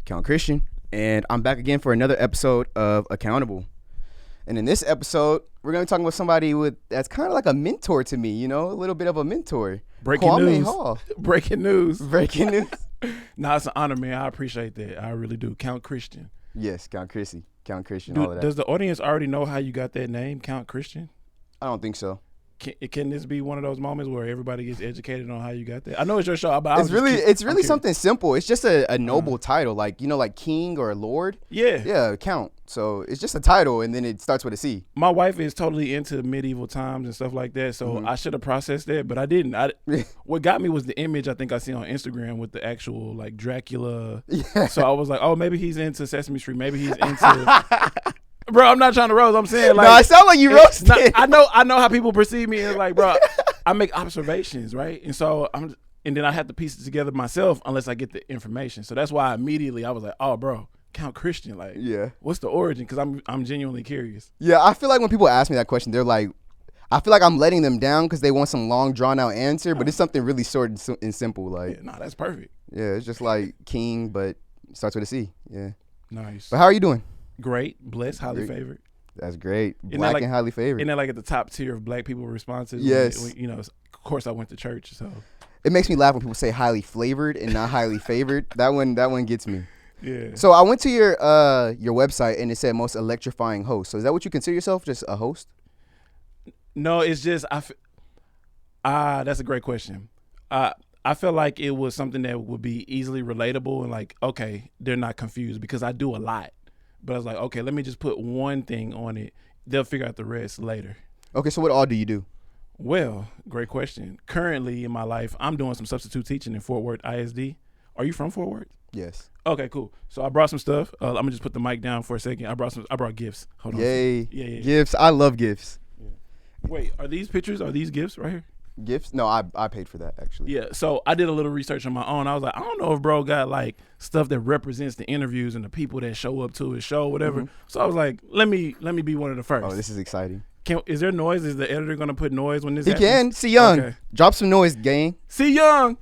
Count Christian, and I'm back again for another episode of acCOUNTable. And in this episode, we're going to be talking about somebody that's kind of like a mentor to me, you know, a little bit of a mentor. Breaking Kwame news. Hall. Breaking news. Breaking news. Nah, it's an honor, man. I appreciate that. I really do. Count Christian. Yes, Count Chrissy. Count Christian, all of that. Does the audience already know how you got that name, Count Christian? I don't think so. Can this be one of those moments where everybody gets educated on how you got that? I know it's your show, but It's really something simple. It's just a noble title, like, you know, like king or lord. Yeah, count. So it's just a title, and then it starts with a C. My wife is totally into medieval times and stuff like that, so I should have processed that, but I didn't. What got me was the image I think I see on Instagram with the actual like Dracula. Yeah. So I was like, oh, maybe he's into Sesame Street. Maybe he's into. Bro, I'm not trying to roast. I'm saying like, no, it sounds like you roasted. I know how people perceive me. It's like, bro, I make observations, right? And so and then I have to piece it together myself unless I get the information. So that's why immediately I was like, oh, bro, Count Christian, like, yeah, what's the origin? Because I'm genuinely curious. Yeah, I feel like when people ask me that question, they're like, I feel like I'm letting them down because they want some long drawn out answer, but it's something really short and simple. Like, yeah, that's perfect. Yeah, it's just like king, but starts with a C. Yeah, nice. But how are you doing? Great, blessed, highly favored. That's great. Black and highly favored. Isn't that like at the top tier of black people responses? Yes. You know, of course I went to church, so. It makes me laugh when people say highly flavored and not highly favored. That one gets me. Yeah. So I went to your website and it said most electrifying host. So is that what you consider yourself, just a host? No, it's just that's a great question. I feel like it was something that would be easily relatable and like, okay, they're not confused because I do a lot. But I was like, okay, let me just put one thing on it. They'll figure out the rest later. Okay, so what all do you do? Well, great question. Currently in my life, I'm doing some substitute teaching in Fort Worth ISD. Are you from Fort Worth? Yes. Okay, cool. So I brought some stuff. I'm gonna just put the mic down for a second. I brought gifts. Hold on. Yay. Yeah. Gifts. I love gifts. Yeah. Wait, are these pictures? Are these gifts right here? Gifts? No, I paid for that actually. Yeah, so I did a little research on my own. I was like, I don't know if bro got like stuff that represents the interviews and the people that show up to his show, whatever. So I was like, let me be one of the first. Oh, this is exciting. Is there noise? Is the editor gonna put noise when this happens? He can. See Young. Okay. Drop some noise, gang. See Young.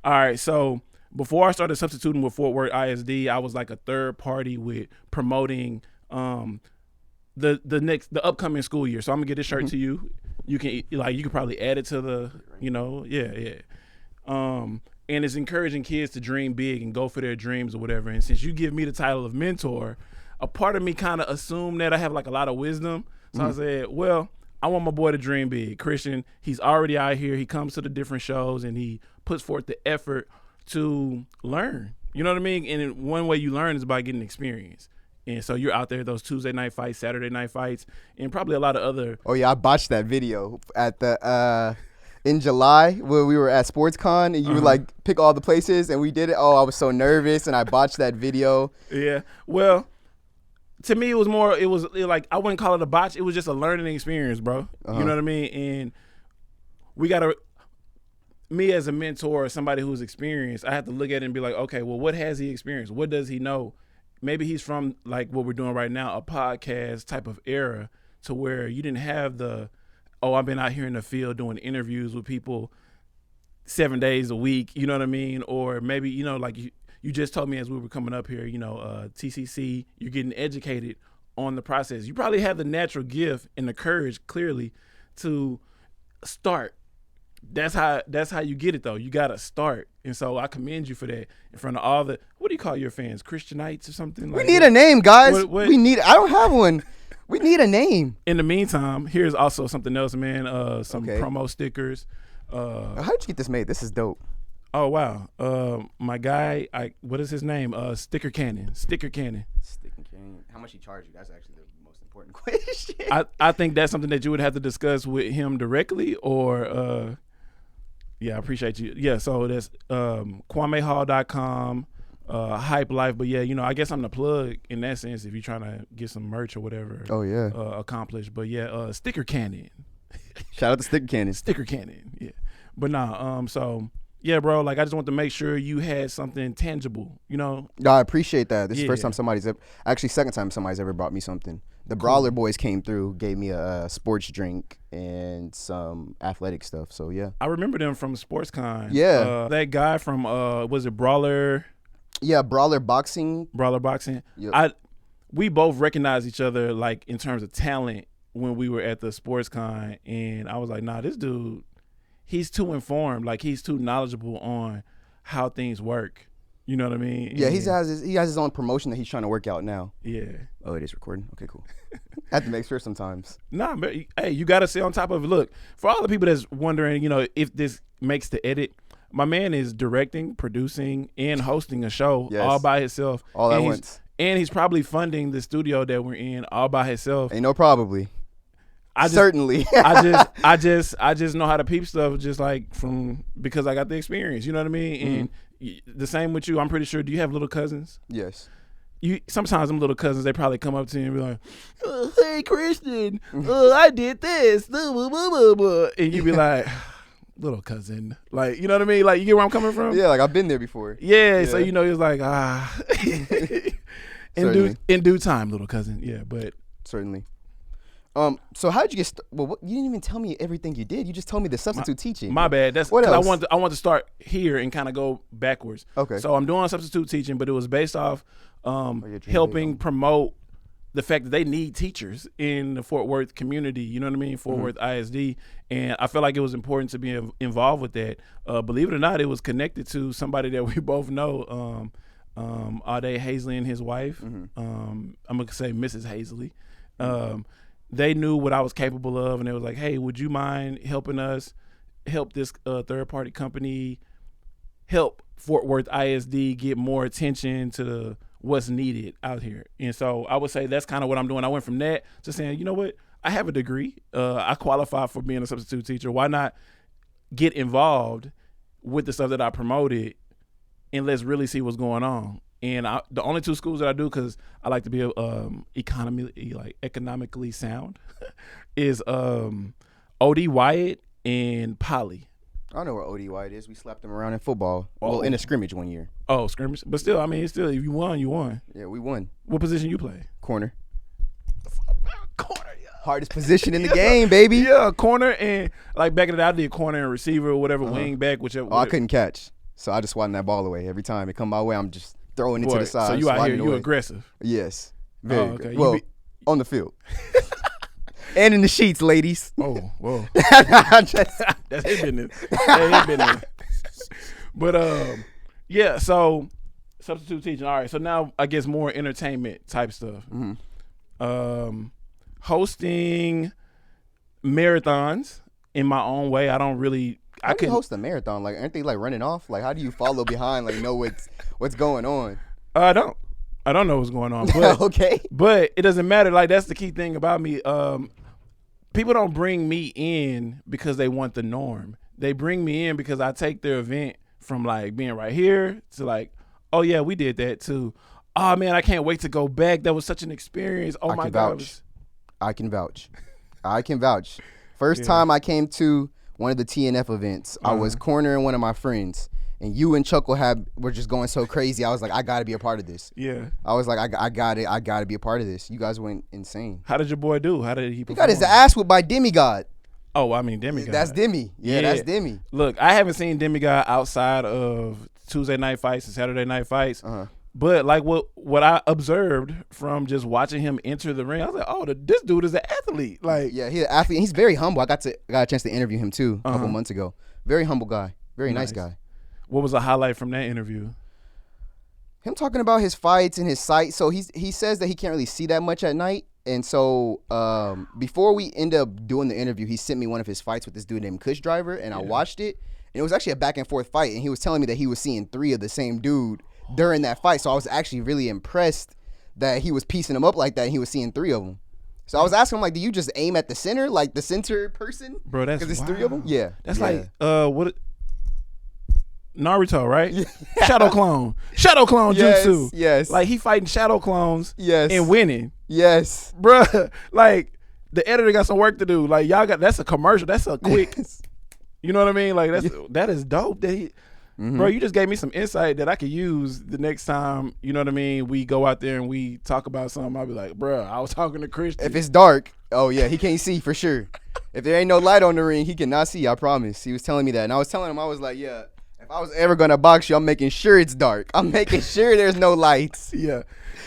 All right, so before I started substituting with Fort Worth ISD, I was like a third party with promoting the upcoming school year. So I'm gonna get this shirt to you. You can probably add it to the, and it's encouraging kids to dream big and go for their dreams or whatever. And since you give me the title of mentor, a part of me kind of assumed that I have like a lot of wisdom. So I said, well, I want my boy to dream big. Christian, he's already out here. He comes to the different shows and he puts forth the effort to learn. You know what I mean? And one way you learn is by getting experience. And so you're out there, those Tuesday night fights, Saturday night fights, and probably a lot of other. Oh yeah, I botched that video at the in July where we were at SportsCon and you were like pick all the places and we did it. Oh, I was so nervous and I botched that video. Yeah, well, to me it was like I wouldn't call it a botch. It was just a learning experience, bro. You know what I mean? And me as a mentor or somebody who's experienced, I have to look at it and be like, okay, well, what has he experienced? What does he know? Maybe he's from like what we're doing right now, a podcast type of era to where you didn't have I've been out here in the field doing interviews with people 7 days a week, you know what I mean? Or maybe, like you just told me as we were coming up here, TCC, you're getting educated on the process. You probably have the natural gift and the courage clearly to start. That's how you get it though. You gotta start, and so I commend you for that in front of all the. What do you call your fans? Christianites or something? We need a name, guys. What? I don't have one. We need a name. In the meantime, here's also something else, man. Some promo stickers. How'd you get this made? This is dope. Oh wow. My guy, what is his name? Sticker Cannon. How much he charge you? That's actually the most important question. I think that's something that you would have to discuss with him directly, or. Yeah, I appreciate you. Yeah, so that's KwameHall.com, Hype Life. But yeah, I guess I'm the plug in that sense if you're trying to get some merch or whatever. Oh yeah. Accomplished. But yeah, Sticker Cannon. Shout out to Sticker Cannon. Sticker Cannon. Yeah. But so yeah, bro. Like I just want to make sure you had something tangible. No, I appreciate that. This is the first time second time somebody's ever brought me something. The Brawler Boys came through, gave me a sports drink and some athletic stuff. So yeah, I remember them from SportsCon. Yeah, that guy from was it Brawler? Yeah, brawler boxing. Yep. We both recognized each other like in terms of talent when we were at the sports con, and I was like, nah, this dude, he's too informed, like he's too knowledgeable on how things work. You know what I mean? Yeah, he has his own promotion that he's trying to work out now. Yeah. Oh, it is recording. Okay, cool. I have to make sure sometimes. Nah, but hey, you got to stay on top of it. Look, for all the people that's wondering, if this makes the edit, my man is directing, producing, and hosting a show all by himself. All at once. And he's probably funding the studio that we're in all by himself. Ain't no probably. Certainly. I just know how to peep stuff just like because I got the experience. You know what I mean? Mm-hmm. And the same with you. I'm pretty sure. Do you have little cousins? Yes. Sometimes them little cousins, they probably come up to you and be like, "Hey, Christian, I did this," and you be like, "Little cousin," like, you know what I mean? Like, you get where I'm coming from? Yeah, like I've been there before. Yeah. So he was like, in due time, little cousin. Yeah, but certainly. So how did you get? You didn't even tell me everything you did. You just told me the substitute teaching. My bad. That's what else? I want to start here and kind of go backwards. Okay. So I'm doing substitute teaching, but it was based off helping promote the fact that they need teachers in the Fort Worth community. You know what I mean? Fort Worth ISD, and I felt like it was important to be involved with that. Believe it or not, it was connected to somebody that we both know, Ade Hazley and his wife. I'm gonna say Mrs. Hazley. They knew what I was capable of, and they was like, "Hey, would you mind helping us help this third-party company help Fort Worth ISD get more attention to what's needed out here?" And so I would say that's kind of what I'm doing. I went from that to saying, you know what? I have a degree. I qualify for being a substitute teacher. Why not get involved with the stuff that I promoted, and let's really see what's going on? And the only two schools that I do, because I like to be economically sound, is O.D. Wyatt and Poly. I don't know where O.D. Wyatt is. We slapped him around in football. Well, in a scrimmage one year. Oh, scrimmage. But still, I mean, if you won, you won. Yeah, we won. What position you play? Corner. Corner, yeah. Hardest position in the game, baby. Yeah, corner, and like back in the day, I did corner and receiver or whatever, wing back, whichever. Oh, I couldn't catch. So I just swatting that ball away. Every time it come my way, I'm just throwing it to the side. So you out here, you aggressive. Yes. Very okay. well, on the field. And in the sheets, ladies. Oh, whoa. That's his business. That's his business. But yeah, so substitute teaching. All right, so now I guess more entertainment type stuff. Hosting marathons in my own way. I don't really. How do you host a marathon? Like, aren't they like running off? Like, how do you follow behind? Like, know what's going on? I don't know what's going on. But, okay. But it doesn't matter. Like, that's the key thing about me. People don't bring me in because they want the norm. They bring me in because I take their event from like being right here to like, oh yeah, we did that too. Oh man, I can't wait to go back. That was such an experience. Oh my God. I can vouch. First time I came to one of the TNF events, I was cornering one of my friends, and you and Chuckle were just going so crazy. I was like, I got to be a part of this. Yeah. I was like, I got to be a part of this. You guys went insane. How did your boy do? How did he perform? He got his ass whipped by Demigod. Oh, I mean Demigod. That's Demi. Yeah, that's Demi. Look, I haven't seen Demigod outside of Tuesday night fights and Saturday night fights. But like what I observed from just watching him enter the ring, I was like, oh, this dude is an athlete. Like, yeah, he's an athlete. He's very humble. I got a chance to interview him too a couple months ago. Very humble guy. Very nice guy. What was a highlight from that interview? Him talking about his fights and his sight. So he says that he can't really see that much at night. And so before we end up doing the interview, he sent me one of his fights with this dude named Kush Driver, and I watched it. And it was actually a back and forth fight, and he was telling me that he was seeing 3 of the same dude during that fight. So I was actually really impressed that he was piecing them up like that, and he was seeing 3 of them. So I was asking him, like, do you just aim at the center, like the center person? Bro, that's because it's 3 of them. Yeah, that's like what? Naruto, right? Shadow clone jutsu. Yes. Like, he fighting shadow clones. Yes. And winning. Yes. Bruh, like, the editor got some work to do. Like, that's a commercial. That's a quick. You know what I mean? Like, that is dope. That he, bro, you just gave me some insight that I could use the next time, you know what I mean, we go out there and we talk about something. I'll be like, bro, I was talking to Christian. If it's dark, oh yeah, he can't see for sure. If there ain't no light on the ring, he cannot see, I promise. He was telling me that. And I was telling him, I was like, yeah, If I was ever gonna box you, I'm making sure it's dark. I'm making sure there's no lights. Yeah.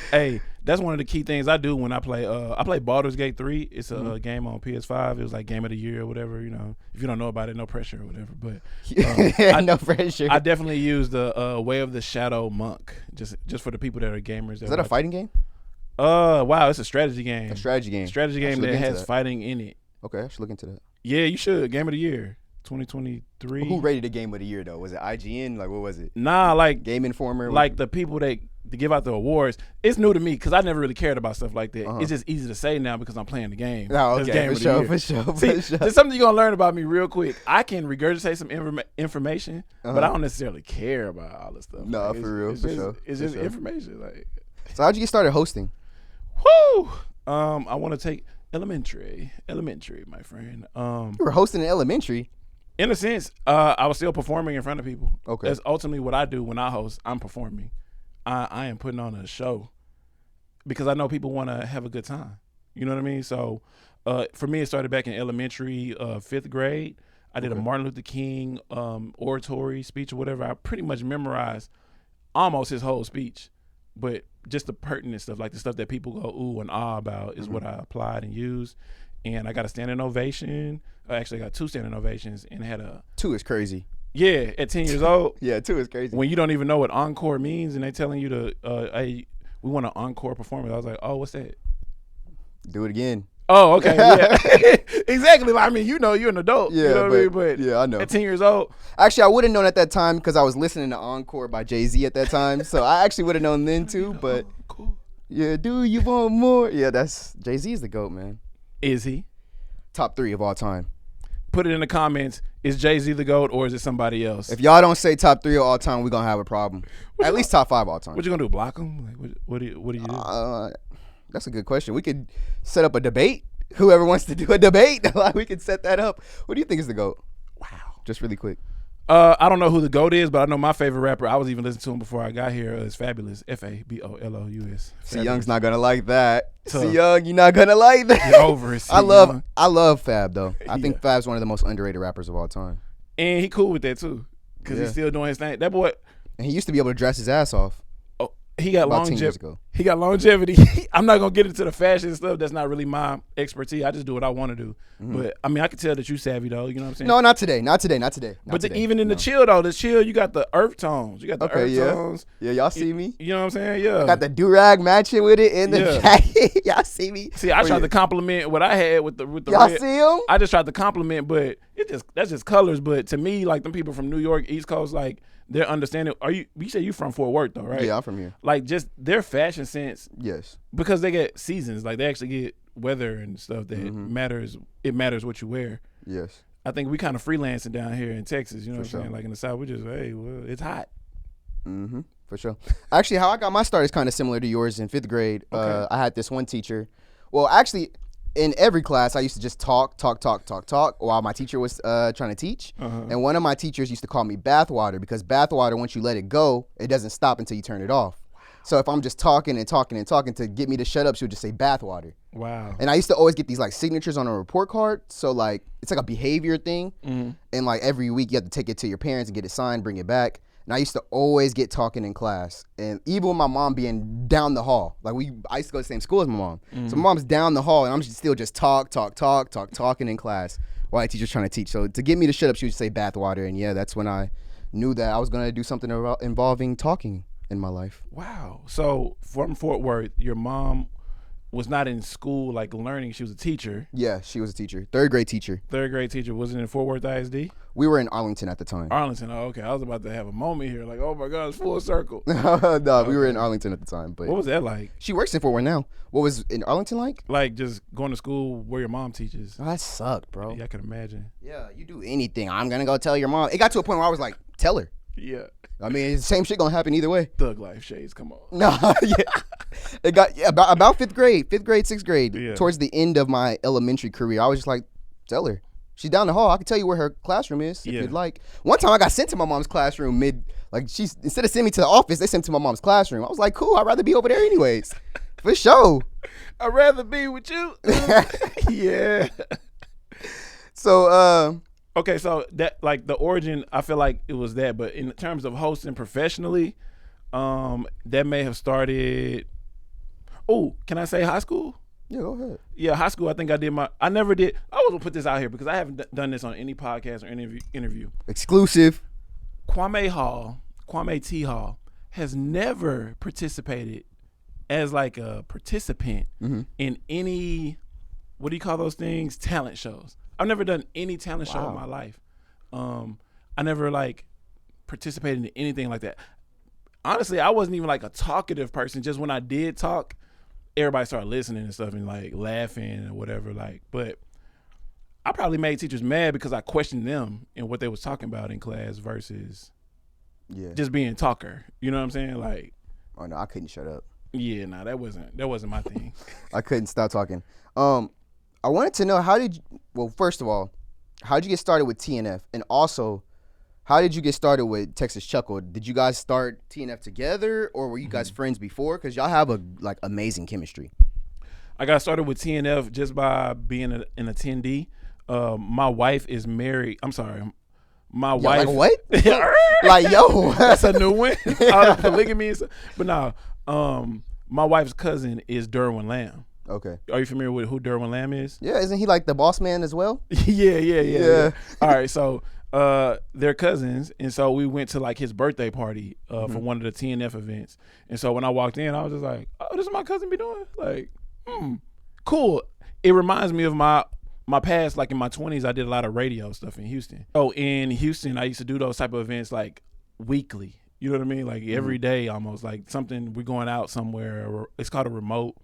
Hey, that's one of the key things I do when I play. I play Baldur's Gate 3. It's a game on PS5. It was like Game of the Year or whatever. You know, if you don't know about it, no pressure or whatever. But no pressure. I definitely use the Way of the Shadow Monk just for the people that are gamers. Is that a fighting game? Wow, it's a strategy game. A strategy game. Strategy game that has fighting in it. Okay, I should look into that. Yeah, you should. Game of the Year, 2023. Who rated the game of the year though? Was it IGN? Like what was it? Nah, like Game Informer. Like the people that give out the awards. It's new to me because I never really cared about stuff like that. It's just easy to say now because I'm playing the game. Oh, It's okay, Game for of the sure, Year. for sure, See, for sure. there's something you're gonna learn about me real quick. I can regurgitate some information, but I don't necessarily care about all this stuff. No, Like, for real, it's for just, sure, It's for just sure. information. Like, So how'd you get started hosting? whoo. I want to take elementary, my friend. You were hosting in elementary. In a sense, I was still performing in front of people. Okay. That's ultimately what I do when I host. I'm performing. I am putting on a show because I know people want to have a good time. You know what I mean? So for me, it started back in elementary, 5th grade. I did a Martin Luther King oratory speech or whatever. I pretty much memorized almost his whole speech, but just the pertinent stuff, like the stuff that people go ooh and ah about, is what I applied and used. And I got a standing ovation. I actually got 2 standing ovations and had a 2 is crazy. yeah at 10 years old. Yeah, 2 is crazy. When you don't even know what encore means and they telling you to hey, we want an encore performance. I was like, oh, what's that? Do it again. Oh, okay, yeah. Exactly. I mean, you know, you're an adult. Yeah, you know what I mean? But yeah, I know. at 10 years old. Actually, I would have known at that time because I was listening to Encore by Jay-Z at that time. So I actually would have known then too. But Cool. yeah, do you want more? Yeah, that's Jay-Z is the GOAT, man. Is he? Top 3 of all time. Put it in the comments. Is Jay-Z the GOAT or is it somebody else? If y'all don't say top 3 of all time, we're gonna have a problem. At least top 5 all time. What you gonna do? Block him? Like, what do you do? That's a good question. We could set up a debate. Whoever wants to do a debate, we could set that up. What do you think is the GOAT? Wow. Just really quick. I don't know who the GOAT is, but I know my favorite rapper. I was even listening to him before I got here. Is Fabulous. Fabolous. C Young's not gonna like that. Tough. C Young, you're not gonna like that. You're over it. I love Fab though. I think Yeah. Fab's one of the most underrated rappers of all time. And he cool with that too, because Yeah. he's still doing his thing. That boy, And he used to be able to dress his ass off. he got About 10 years longevity. ago. He got longevity. I'm not gonna get into the fashion stuff. That's not really my expertise. I just do what I want to do. But I mean, I can tell that you savvy though. You know what I'm saying? No, not today. Not today. But even in the chill though, the chill, you got the earth tones. You got the Okay, earth yeah. tones. Yeah, y'all see me? You know what I'm saying? Yeah. Got the do-rag matching with it in the Yeah. jacket. Y'all see me? See, I tried to compliment what I had with the Y'all red. see him? I just tried to compliment, but that's just colors. But to me, like them people from New York, East Coast, like their understanding. You say you from Fort Worth though, right? Yeah, I'm from here. Like just their fashion sense, Yes. because they get seasons. Like they actually get weather and stuff that matters. It matters what you wear. Yes. I think we kind of freelancing down here in Texas. You know what I'm sure. saying? Like in the South, we just well, it's hot. For sure. Actually, how I got my start is kind of similar to yours in 5th grade. Okay. I had this one teacher. Well, actually, in every class, I used to just talk while my teacher was trying to teach. And one of my teachers used to call me bathwater because bathwater, once you let it go, it doesn't stop until you turn it off. So if I'm just talking to get me to shut up, she would just say bathwater. Wow. And I used to always get these like signatures on a report card. So like it's like a behavior thing. And like every week you have to take it to your parents and get it signed, bring it back. And I used to always get talking in class. And even with my mom being down the hall, like I used to go to the same school as my mom. So my mom's down the hall and I'm still just talking in class while the teacher's trying to teach. So to get me to shut up, she would say bathwater. And yeah, that's when I knew that I was going to do something involving talking in my life. Wow. So from Fort Worth, your mom was not in school like learning. She was a teacher. Yeah, she was a teacher. 3rd grade teacher. 3rd grade teacher. Was it in Fort Worth ISD? We were in Arlington at the time. Arlington. Oh, okay. I was about to have a moment here. Like, oh my God, it's full circle. No, we were in Arlington at the time. But What was that like? she works in Fort Worth now. What was in Arlington like? Like just going to school where your mom teaches. Oh, that sucked, bro. Yeah, I can imagine. Yeah, you do anything. I'm going to go tell your mom. It got to a point where I was like, tell her. Yeah. I mean, the same shit going to happen either way. Thug life shades. Come on. No, yeah. It got about 5th grade, 6th grade, Yeah. towards the end of my elementary career. I was just like, tell her. She's down the hall. I can tell you where her classroom is if Yeah. you'd like. One time I got sent to my mom's classroom instead of sending me to the office, they sent me to my mom's classroom. I was like, cool, I'd rather be over there anyways. For sure. I'd rather be with you. Yeah. So Okay, so that like the origin, I feel like it was that, but in terms of hosting professionally, that may have started. Oh, can I say high school? Yeah, go ahead. Yeah, high school. I think I did my. I never did. I was gonna put this out here because I haven't done this on any podcast or interview. Exclusive. Kwame Hall, Kwame T Hall, has never participated as like a participant in any. What do you call those things? Talent shows. I've never done any talent show in my life. I never like participated in anything like that. Honestly, I wasn't even like a talkative person. Just when I did talk, everybody started listening and stuff and like laughing or whatever. Like, but I probably made teachers mad because I questioned them and what they was talking about in class versus just being a talker. You know what I'm saying? Like, oh no, I couldn't shut up. Yeah, no, that wasn't my thing. I couldn't stop talking. I wanted to know first of all, how did you get started with TNF? And also, how did you get started with Texas Chuckle? Did you guys start TNF together, or were you guys friends before? Because y'all have amazing chemistry. I got started with TNF just by being an attendee. My wife is married. I'm sorry. My wife. Like what? Like, yo. That's a new one. Polygamy and stuff. But no, my wife's cousin is Derwin Lamb. Okay. Are you familiar with who Derwin Lamb is? Yeah, isn't he like the boss man as well? Yeah. All right, so they're cousins, and so we went to like his birthday party for one of the TNF events. And so when I walked in, I was just like, "Oh, this is my cousin be doing? Like, cool." It reminds me of my past. Like in my 20s, I did a lot of radio stuff in Houston. So in Houston, I used to do those type of events like weekly. You know what I mean? Like every day almost, like something, we're going out somewhere, or it's called a remote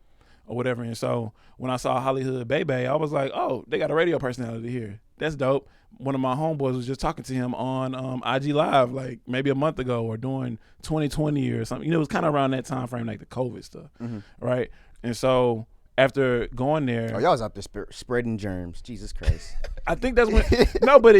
or whatever. And so when I saw Hollywood Bebe, I was like, oh, they got a radio personality here. That's dope. One of my homeboys was just talking to him on IG Live like maybe a month ago, or during 2020 or something. You know, it was kind of around that time frame, like the COVID stuff, right? And so after going there, y'all was out there spreading germs. Jesus Christ. I think that's when. No, but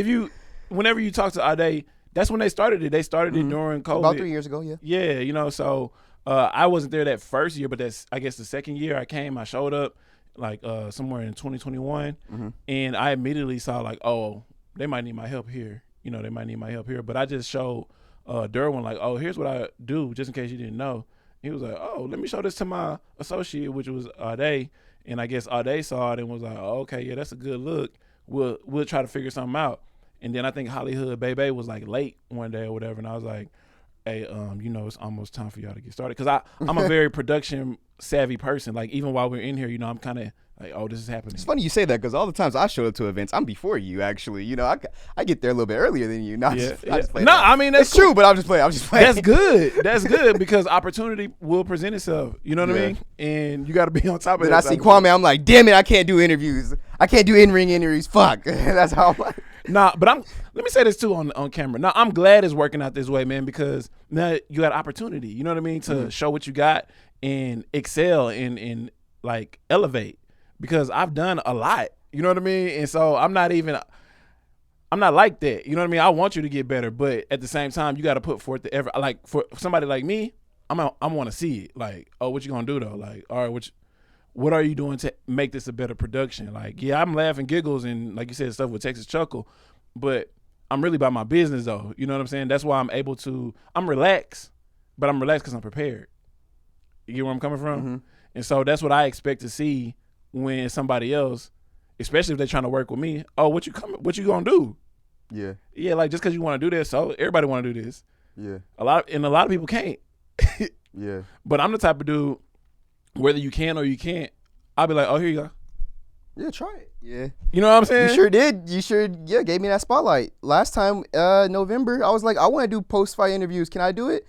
whenever you talk to Ade, that's when they started it. They started it during COVID. About 3 years ago, yeah. Yeah, you know, so I wasn't there that first year, but that's, I guess, the second year I showed up like somewhere in 2021, and I immediately saw like, oh, they might need my help here. You know, they might need my help here. But I just showed Derwin like, oh, here's what I do, just in case you didn't know. He was like, oh, let me show this to my associate, which was Ade. And I guess Ade saw it and was like, oh, okay, yeah, that's a good look. We'll try to figure something out. And then I think Hollywood Bebe was like late one day or whatever, and I was like, hey, you know, it's almost time for y'all to get started. Because I'm a very production savvy person. Like, even while we're in here, you know, I'm kind of like, oh, this is happening. It's funny you say that, because all the times I show up to events, I'm before you, actually. You know, I get there a little bit earlier than you. No, I mean, that's true, but I'm just playing. That's good. That's good, because opportunity will present itself. You know what I mean? And you got to be on top of it. Then I see Kwame, I'm like, damn it, I can't do interviews. I can't do in-ring interviews. Fuck. That's how I'm like. Nah, but let me say this too on camera. Now, I'm glad it's working out this way, man, because now you got opportunity, you know what I mean, to show what you got and excel and like elevate, because I've done a lot, you know what I mean? And so I'm not like that, you know what I mean? I want you to get better, but at the same time, you got to put forth the effort. Like for somebody like me, I want to see it. Like, oh, what you gonna do though? Like, all right, what are you doing to make this a better production? Like, yeah, I'm laughing giggles and, like you said, stuff with Texas Chuckle, but I'm really about my business though. You know what I'm saying? That's why I'm relaxed, but I'm relaxed because I'm prepared. You get where I'm coming from? And so that's what I expect to see when somebody else, especially if they're trying to work with me, oh, what you gonna do? Yeah. Yeah, like just because you want to do this, so everybody want to do this. Yeah. A lot of people can't. Yeah. But I'm the type of dude, whether you can or you can't, I'll be like, oh, here you go. Yeah, try it. Yeah. You know what I'm saying? You sure did. Gave me that spotlight. Last time, November, I was like, I want to do post-fight interviews. Can I do it?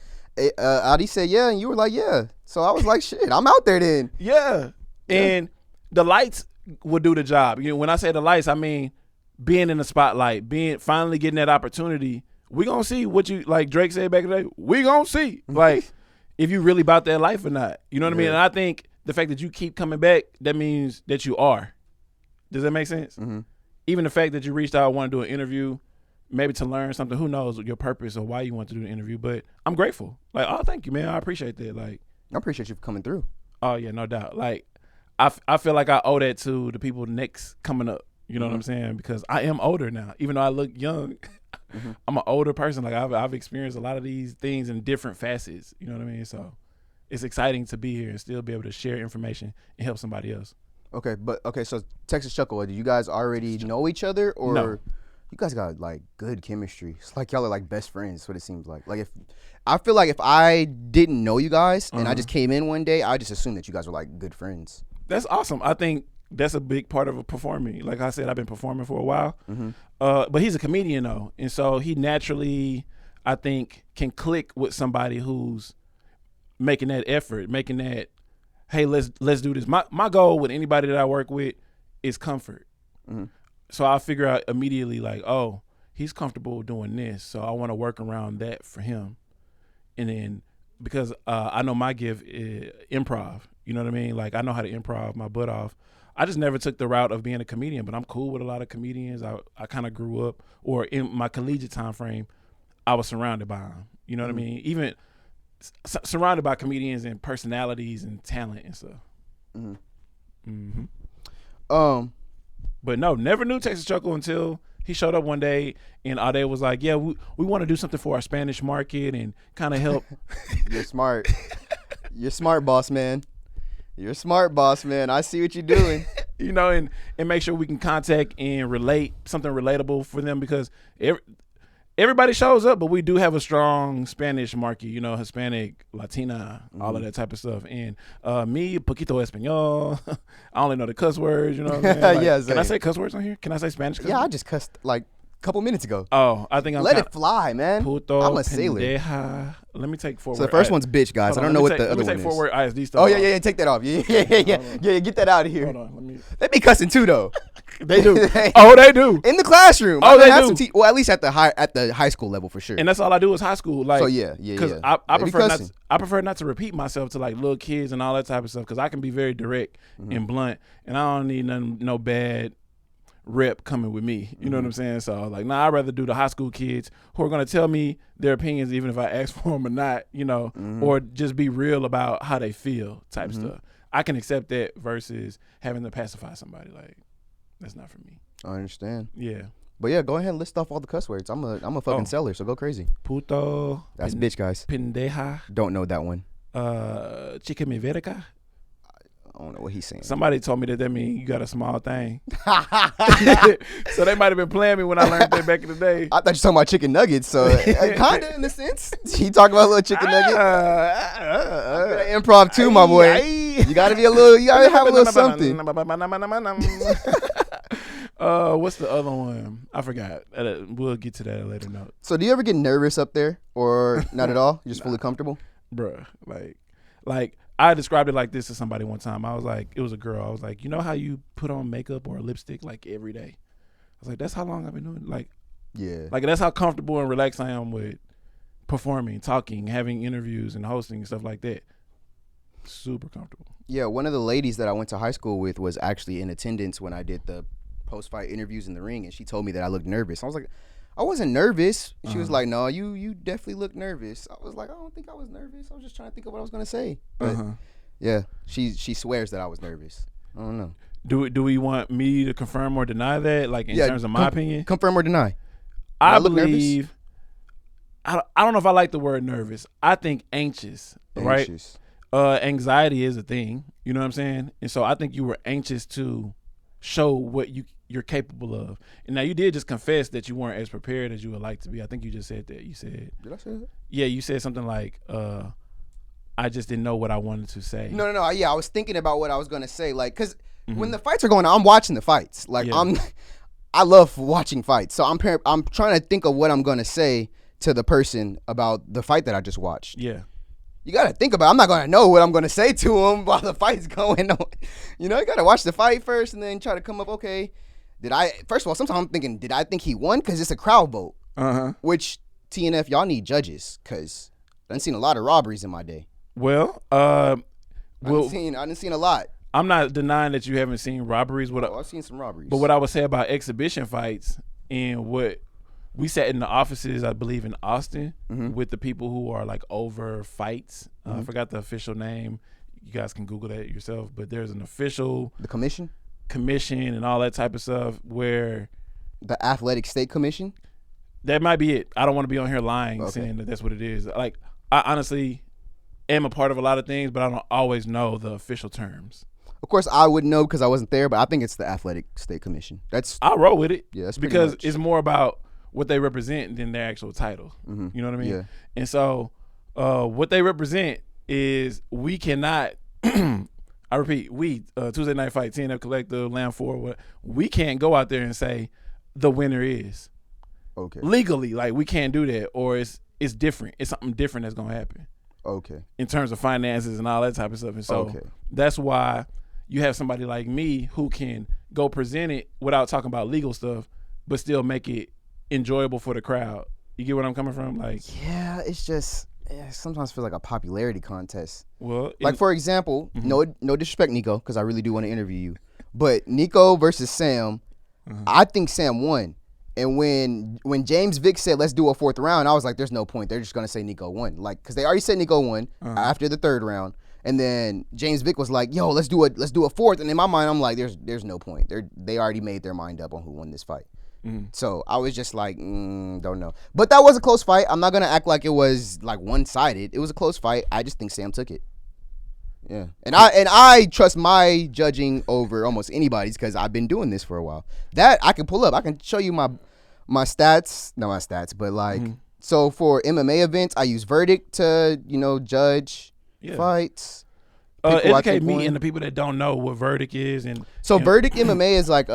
Adi said, yeah, and you were like, yeah. So I was like, shit, I'm out there then. Yeah. And the lights will do the job. You know, when I say the lights, I mean being in the spotlight, finally getting that opportunity. We gonna see what you, like Drake said back in the day, we gonna see. Like, if you really about that life or not. You know what I mean? And I think the fact that you keep coming back, that means that you are. Does that make sense? Even the fact that you reached out, want to do an interview, maybe to learn something, who knows your purpose or why you want to do the interview, but I'm grateful. Like, oh, thank you, man. I appreciate that. Like, I appreciate you for coming through. Oh, yeah, no doubt. Like, I feel like I owe that to the people next coming up. You know what I'm saying? Because I am older now, even though I look young. I'm an older person. Like I've experienced a lot of these things in different facets. You know what I mean? So it's exciting to be here and still be able to share information and help somebody else. Okay, so Texas Chuckle, do you guys already know each other, or No. you guys got like good chemistry? It's like y'all are like best friends. That's what it seems like. Like if I feel like if I didn't know you guys and I just came in one day, I just assumed that you guys were like good friends. That's awesome. I think that's a big part of performing. Like I said, I've been performing for a while. But he's a comedian though, and so he naturally, I think, can click with somebody who's making that effort, making that, hey, let's do this. My goal with anybody that I work with is comfort. So I figure out immediately like, oh, he's comfortable doing this, so I want to work around that for him. And then because I know my gift is improv, you know what I mean? Like I know how to improv my butt off. I just never took the route of being a comedian, but I'm cool with a lot of comedians. I kind of grew up, or in my collegiate time frame, I was surrounded by them. You know what I mean? Even surrounded by comedians and personalities and talent and stuff. But no, never knew Texas Chuckle until he showed up one day and Ade was like, yeah, we want to do something for our Spanish market and kind of help. You're smart. You're smart, boss man. You're smart, boss man. I see what you're doing. You know, and make sure we can contact and relate something relatable for them, because everybody shows up, but we do have a strong Spanish market, you know, Hispanic, Latina, all of that type of stuff. And me, poquito español. I only know the cuss words, you know what I'm saying? Like, Yeah, can I say cuss words on here? Can I say Spanish cuss Yeah, words? I just cussed like a couple minutes ago. Oh, I think I'm Let it fly, man. Puto, I'm a sailor. pendeja. Let me take forward. So the first one's bitch, guys. I don't know what the other one is. Let me take forward ISD stuff. Oh, yeah, take that off. Yeah, get that out of here. Hold on, They be cussing too, though. They do. Oh, they do. In the classroom. Oh, they have do. well, at least at the high school level for sure. And that's all I do is high school. Like, So yeah. Because They I be prefer cussing. I prefer not to repeat myself to like little kids and all that type of stuff, because I can be very direct and blunt, and I don't need no bad rep coming with me. You know what I'm saying? So like, I'd rather do the high school kids who are gonna tell me their opinions, even if I ask for them or not. You know, or just be real about how they feel type stuff. I can accept that versus having to pacify somebody. Like, that's not for me. I understand. Yeah. But yeah, go ahead and list off all the cuss words. I'm a fucking seller, so go crazy. Puto. That's bitch, guys. Pendeja. Don't know that one. Chica mi verga. I don't know what he's saying. Somebody told me that means you got a small thing. So they might have been playing me when I learned that back in the day. I thought you were talking about chicken nuggets, so kind of in a sense. He talking about a little chicken nugget. Improv too, my boy. You gotta be you gotta have a little something. What's the other one? I forgot. We'll get to that at a later note. So do you ever get nervous up there, or not at all? You're just fully comfortable? Bruh, like I described it like this to somebody one time. I was like, it was a girl. I was like, you know how you put on makeup or lipstick like every day? I was like, that's how long I've been doing it. Like, Yeah. like that's how comfortable and relaxed I am with performing, talking, having interviews and hosting and stuff like that. Super comfortable. Yeah, one of the ladies that I went to high school with was actually in attendance when I did the post-fight interviews in the ring, and she told me that I looked nervous. I was like, I wasn't nervous. She was like, no, you definitely look nervous. I was like, I don't think I was nervous. I was just trying to think of what I was going to say. But yeah, she swears that I was nervous. I don't know. Do we want me to confirm or deny that, like in terms of my opinion? Confirm or deny. I believe, I don't know if I like the word nervous. I think anxious, right? Anxiety is a thing, you know what I'm saying? And so I think you were anxious to show what you're capable of. And now you did just confess that you weren't as prepared as you would like to be. I think you just said that. You said, did I say that? Yeah, you said something like, I just didn't know what I wanted to say. No. Yeah, I was thinking about what I was going to say. Like, because when the fights are going on, I'm watching the fights. Like, I love watching fights. So I'm trying to think of what I'm going to say to the person about the fight that I just watched. Yeah. You got to think about it. I'm not going to know what I'm going to say to him while the fight's going on. You know, you got to watch the fight first and then try to come up, okay, first of all, sometimes I'm thinking, did I think he won? Because it's a crowd vote. Which, TNF, y'all need judges, because I done seen a lot of robberies in my day. Well, I done seen a lot. I'm not denying that you haven't seen robberies. I've seen some robberies. But what I would say about exhibition fights, and what we sat in the offices, I believe in Austin, with the people who are like over fights. I forgot the official name. You guys can Google that yourself. But there's an official. The commission? commission and all that type of stuff where The Athletic State Commission. that might be it. I don't want to be on here lying Okay. saying that that's what it is. Like, I honestly am a part of a lot of things, but I don't always know the official terms. Of course, I would know because I wasn't there, but I think it's the Athletic State Commission. That's I roll with it. Yeah, that's pretty because much. it's more about what they represent than their actual title. Mhm. You know what I mean? Yeah. And so what they represent is we cannot I repeat, we Tuesday Night Fight, TNF Collective, Lamb 4, we can't go out there and say the winner is. Okay. Legally, like, we can't do that, or it's different. It's something different that's gonna happen Okay. in terms of finances and all that type of stuff. And so Okay. that's why you have somebody like me who can go present it without talking about legal stuff, but still make it enjoyable for the crowd. You get what I'm coming from? Like, Yeah, it's just it sometimes feels like a popularity contest. well, Like, for example, no disrespect, Nico, because I really do want to interview you. But Nico versus Sam, I think Sam won. And when James Vick said, let's do a fourth round, I was like, there's no point. They're just going to say Nico won. Like, because they already said Nico won after the third round. And then James Vick was like, yo, let's do a fourth. And in my mind, I'm like, there's no point. They already made their mind up on who won this fight. So I was just like, don't know. But that was a close fight. I'm not going to act like it was like one-sided. It was a close fight. I just think Sam took it. Yeah. And I trust my judging over almost anybody's because I've been doing this for a while. That I can pull up. I can show you my stats. Not my stats, but like, so for MMA events, I use Verdict to, judge fights. Pick who I educate think me won. and the people that don't know what Verdict is. And So Verdict MMA is like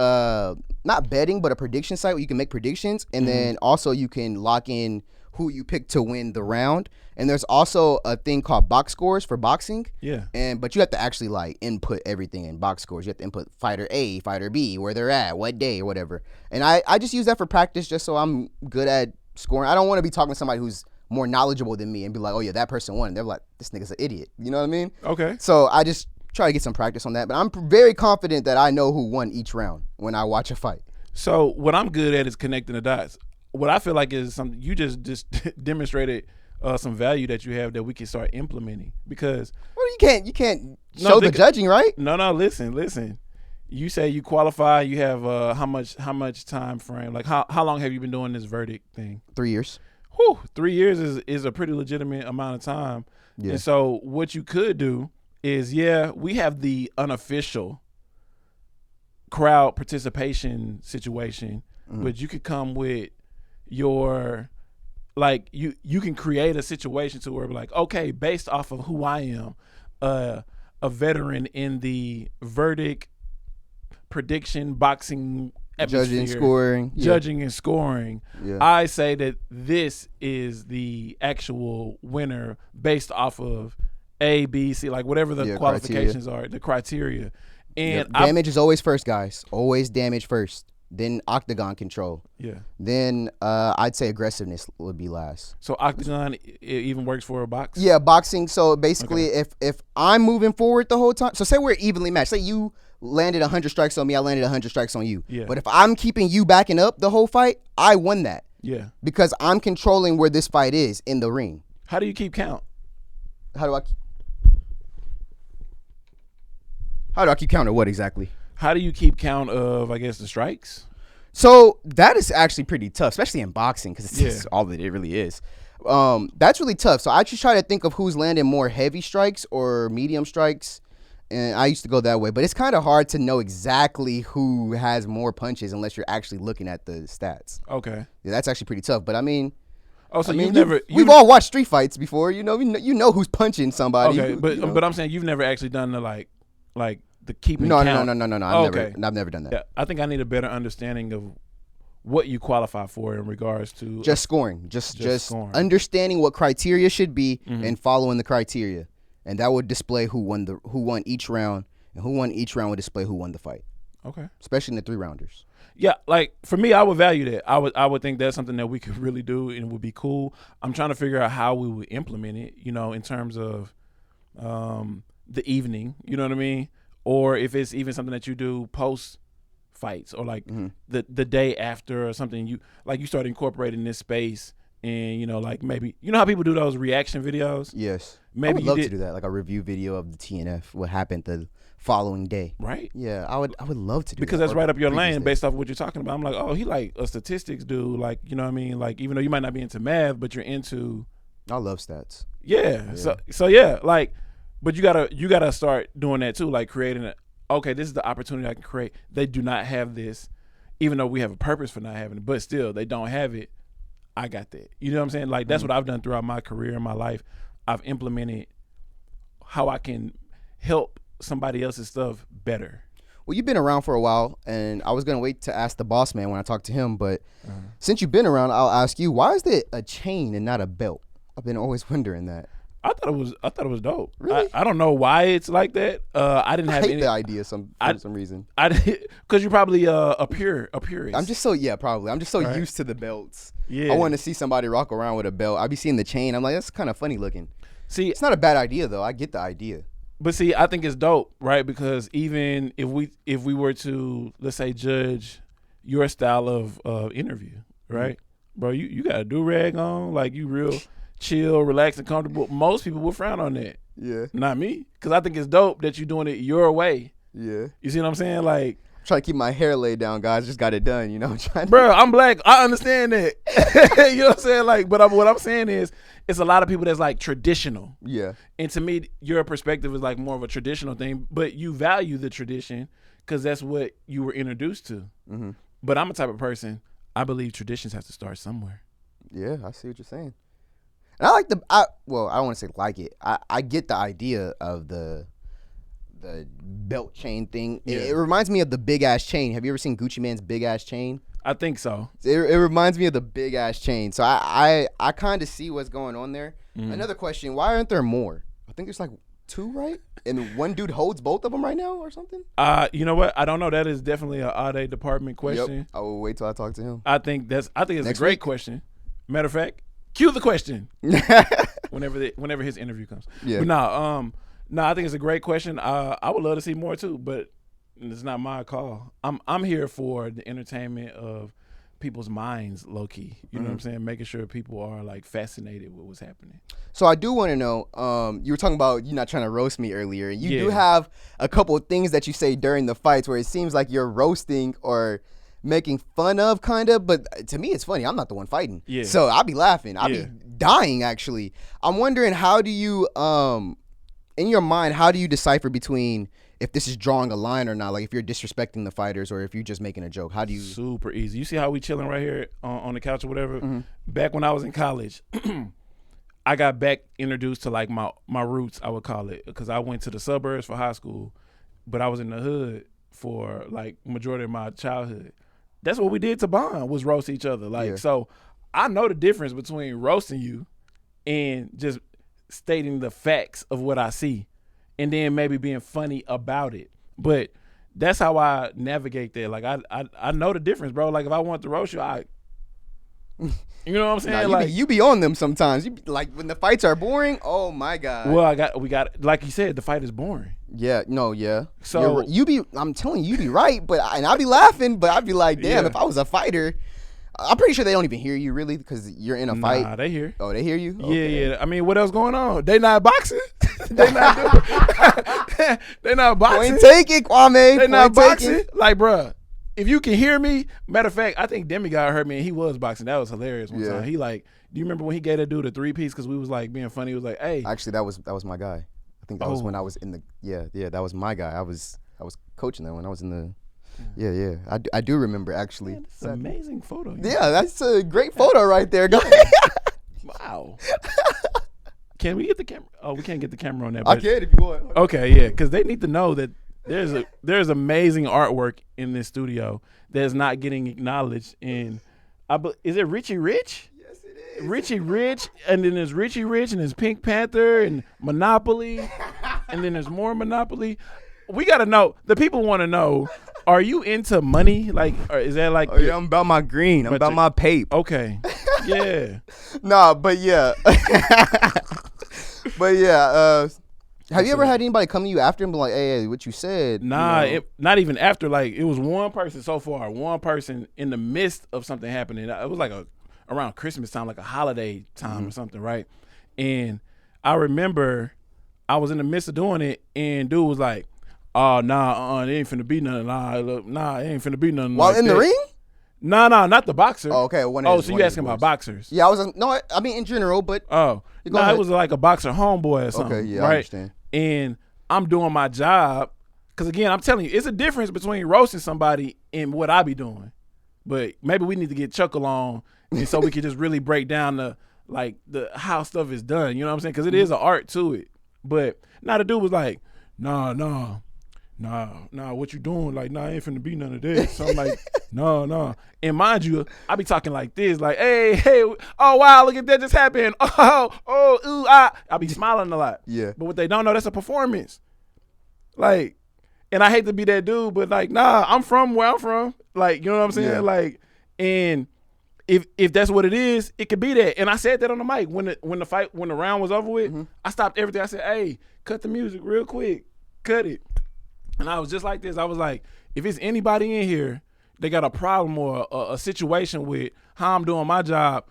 not betting, but a prediction site where you can make predictions, and then also you can lock in who you pick to win the round. And there's also a thing called box scores for boxing. Yeah. But you have to actually like input everything in box scores. You have to input fighter A, fighter B, where they're at, what day, or whatever. And I just use that for practice just so I'm good at scoring. I don't want to be talking to somebody who's more knowledgeable than me and be like, oh yeah, that person won. And they're like, this nigga's an idiot. You know what I mean? Okay. So I just try to get some practice on that. But I'm very confident that I know who won each round when I watch a fight. So what I'm good at is connecting the dots. What I feel like is something you just demonstrated some value that you have that we can start implementing. Because Well, you can't show the judging, right? No, listen. You say you qualify. You have how much time frame? Like how long have you been doing this Verdict thing? 3 years. Whew, 3 years is a pretty legitimate amount of time. Yeah. And so what you could do is, we have the unofficial crowd participation situation, but you could come with your, like, you can create a situation to where, like, okay, based off of who I am, a veteran in the Verdict prediction boxing atmosphere, judging and scoring, I say that this is the actual winner based off of A, B, C, like whatever the qualifications are, the criteria. And damage is always first, guys. Always damage first. Then octagon control. Yeah. Then I'd say aggressiveness would be last. So octagon it even works for a box? Yeah, boxing. So basically, if I'm moving forward the whole time, so say we're evenly matched. Say you landed 100 strikes on me, I landed 100 strikes on you. Yeah. But if I'm keeping you backing up the whole fight, I won that. Yeah. Because I'm controlling where this fight is in the ring. How do you keep count? How do I keep count of what exactly? How do you keep count of, I guess, the strikes? So that is actually pretty tough, especially in boxing, because it's all that it really is. That's really tough. So I just try to think of who's landing more heavy strikes or medium strikes, and I used to go that way. But it's kind of hard to know exactly who has more punches unless you're actually looking at the stats. Okay. Yeah, that's actually pretty tough. But I mean, we've all watched street fights before. You know who's punching somebody. Okay, but I'm saying you've never actually done the like the keeping No. count. No. I've never done that. Yeah, I think I need a better understanding of what you qualify for in regards to just scoring, just scoring. Understanding what criteria should be and following the criteria, and that would display who won each round, and who won each round would display who won the fight. Okay, especially in the 3-rounders. Yeah, like for me, I would value that. I would think that's something that we could really do and would be cool. I'm trying to figure out how we would implement it. In terms of the evening. You know what I mean? Or if it's even something that you do post fights or like the day after or something, you start incorporating this space and like maybe how people do those reaction videos. Yes. Maybe I would you love did to do that, like a review video of the TNF, what happened the following day. right. Yeah, I would love to do Because that. that's Or right up your previous lane day. based off what you're talking about. I'm like, oh, he like a statistics dude, like you know what I mean, like even though you might not be into math, but you're into I love stats. yeah. So yeah, like, but you gotta start doing that too, like creating it. Okay, this is the opportunity I can create. They do not have this, even though we have a purpose for not having it, but still they don't have it. I got that. You know what I'm saying? Like that's what I've done throughout my career and my life. I've implemented how I can help somebody else's stuff better. Well, you've been around for a while, and I was gonna wait to ask the boss man when I talk to him, but since you've been around, I'll ask you, why is it a chain and not a belt? I've been always wondering that. I thought it was dope. Really? I don't know why it's like that. I didn't I have hate any the idea for some reason. because you're probably a purist. I'm just so used to the belts. Yeah. I want to see somebody rock around with a belt. I be seeing the chain. I'm like, that's kind of funny looking. see, It's not a bad idea though. I get the idea. but see, I think it's dope, right? Because even if we were to, let's say, judge your style of interview, right, bro, you got a do-rag on, like you real chill, relaxed, and comfortable. Most people would frown on that. Yeah. Not me, because I think it's dope that you're doing it your way. Yeah. You see what I'm saying? Like, Trying to keep my hair laid down, guys. Just got it done, you know. I'm trying to, bro, I'm black. I understand that. You know what I'm saying? Like, but what I'm saying is, it's a lot of people that's like traditional. yeah. And to me, your perspective is like more of a traditional thing, but you value the tradition because that's what you were introduced to. Mm-hmm. But I'm a type of person, I believe traditions have to start somewhere. Yeah, I see what you're saying. And I like I don't want to say like it. I get the idea of the belt chain thing. Yeah. It reminds me of the big ass chain. Have you ever seen Gucci Mane's big ass chain? I think so. It reminds me of the big ass chain. So I kind of see what's going on there. Another question: why aren't there more? I think there's like 2, right? And one dude holds both of them right now, or something. You know what? I don't know. That is definitely an odd department question. Yep. I will wait till I talk to him. I think it's Next a great week? question. Matter of fact, cue the question whenever his interview comes. Yeah. But no, I think it's a great question. I would love to see more too, but it's not my call. I'm here for the entertainment of people's minds, low key. You know what I'm saying? Making sure people are like fascinated with what's happening. So I do want to know. You were talking about you not trying to roast me earlier. You do Yeah. have a couple of things that you say during the fights where it seems like you're roasting or making fun of, kind of. But to me, it's funny. I'm not the one fighting. Yeah. So I'll be laughing. I'll Yeah. be dying. Actually, I'm wondering, how do you in your mind, how do you decipher between if this is drawing a line or not? Like if you're disrespecting the fighters or if you're just making a joke. How do you? Super easy. You see how we chilling right here on the couch or whatever? Back when I was in college, I got back introduced to like my roots, I would call it, because I went to the suburbs for high school, but I was in the hood for like majority of my childhood. That's what we did to bond, was roast each other. Like, Yeah. so I know the difference between roasting you and just stating the facts of what I see and then maybe being funny about it. But that's how I navigate that. Like I know the difference, bro. Like if I want to roast you, you know what I'm saying? Nah, like you be on them sometimes. You be, like when the fights are boring. Oh my god. well, we got like you said, the fight is boring. Yeah, no, yeah. So- I'm telling you, you be right, but I'll be laughing, but I'd be like, damn, Yeah. if I was a fighter, I'm pretty sure they don't even hear you really because you're in a fight. Nah, they here. Oh, they hear you? Yeah, Okay. yeah. I mean, what else going on? They not boxing. They not doing. They not boxing. Point taken, Kwame. They not Point boxing. taken. Like, bruh, if you can hear me, matter of fact, I think Demigod heard me and he was boxing. That was hilarious one Yeah. time. He like, do you remember when he gave that dude a 3-piece because we was like being funny? He was like, hey. Actually, that was my guy. I think that was Oh. when I was in the that was my guy. I was coaching that when I was in the yeah. I do remember actually. Man, it's an amazing photo. Yeah, that's a great photo right there. Go ahead. Wow. Can we get the camera? Oh, we can't get the camera on that. I But, can if you want. okay, yeah, because they need to know that there's amazing artwork in this studio that's not getting acknowledged. And is it Richie Rich? Yes, it is. Richie Rich, and then there's Richie Rich, and there's Pink Panther, and Monopoly, and then there's more Monopoly. We gotta know. The people want to know: are you into money? Like, or is that like? Oh, yeah, I'm about my green. I'm But about you- my pape. Okay, yeah. Nah, but yeah. But yeah, have you ever had anybody come to you after and be like, hey, what you said? Nah, you know? not even after. Like, it was one person so far. One person in the midst of something happening. It was like a around Christmas time, like a holiday time or something, right? And I remember I was in the midst of doing it, and dude was like, "Oh nah, it ain't finna be nothing. Nah, it ain't finna be nothing." While like in that. the ring? Nah, not the boxer. Oh, okay. So you asking about boxers? Yeah, I mean in general, but Oh, no, it was like a boxer homeboy or something. Okay, yeah, right? I understand. And I'm doing my job, because again, I'm telling you, it's a difference between roasting somebody and what I be doing. But maybe we need to get Chuck along, and so we can just really break down the how stuff is done. You know what I'm saying? Because it is an art to it. But now the dude was like, nah, what you doing? Like, nah, ain't finna be none of this. So I'm like, nah. And mind you, I be talking like this, like, hey, oh wow, look at that just happened. Ooh, ah. I be smiling a lot. Yeah. But what they don't know, that's a performance. Like, and I hate to be that dude, but like, nah, I'm from where I'm from. Like, you know what I'm saying? Yeah. Like, and if that's what it is, it could be that. And I said that on the mic when the round was over with. I stopped everything. I said, hey, cut the music real quick. Cut it. And I was just like this. I was like, if it's anybody in here, they got a problem or a situation with how I'm doing my job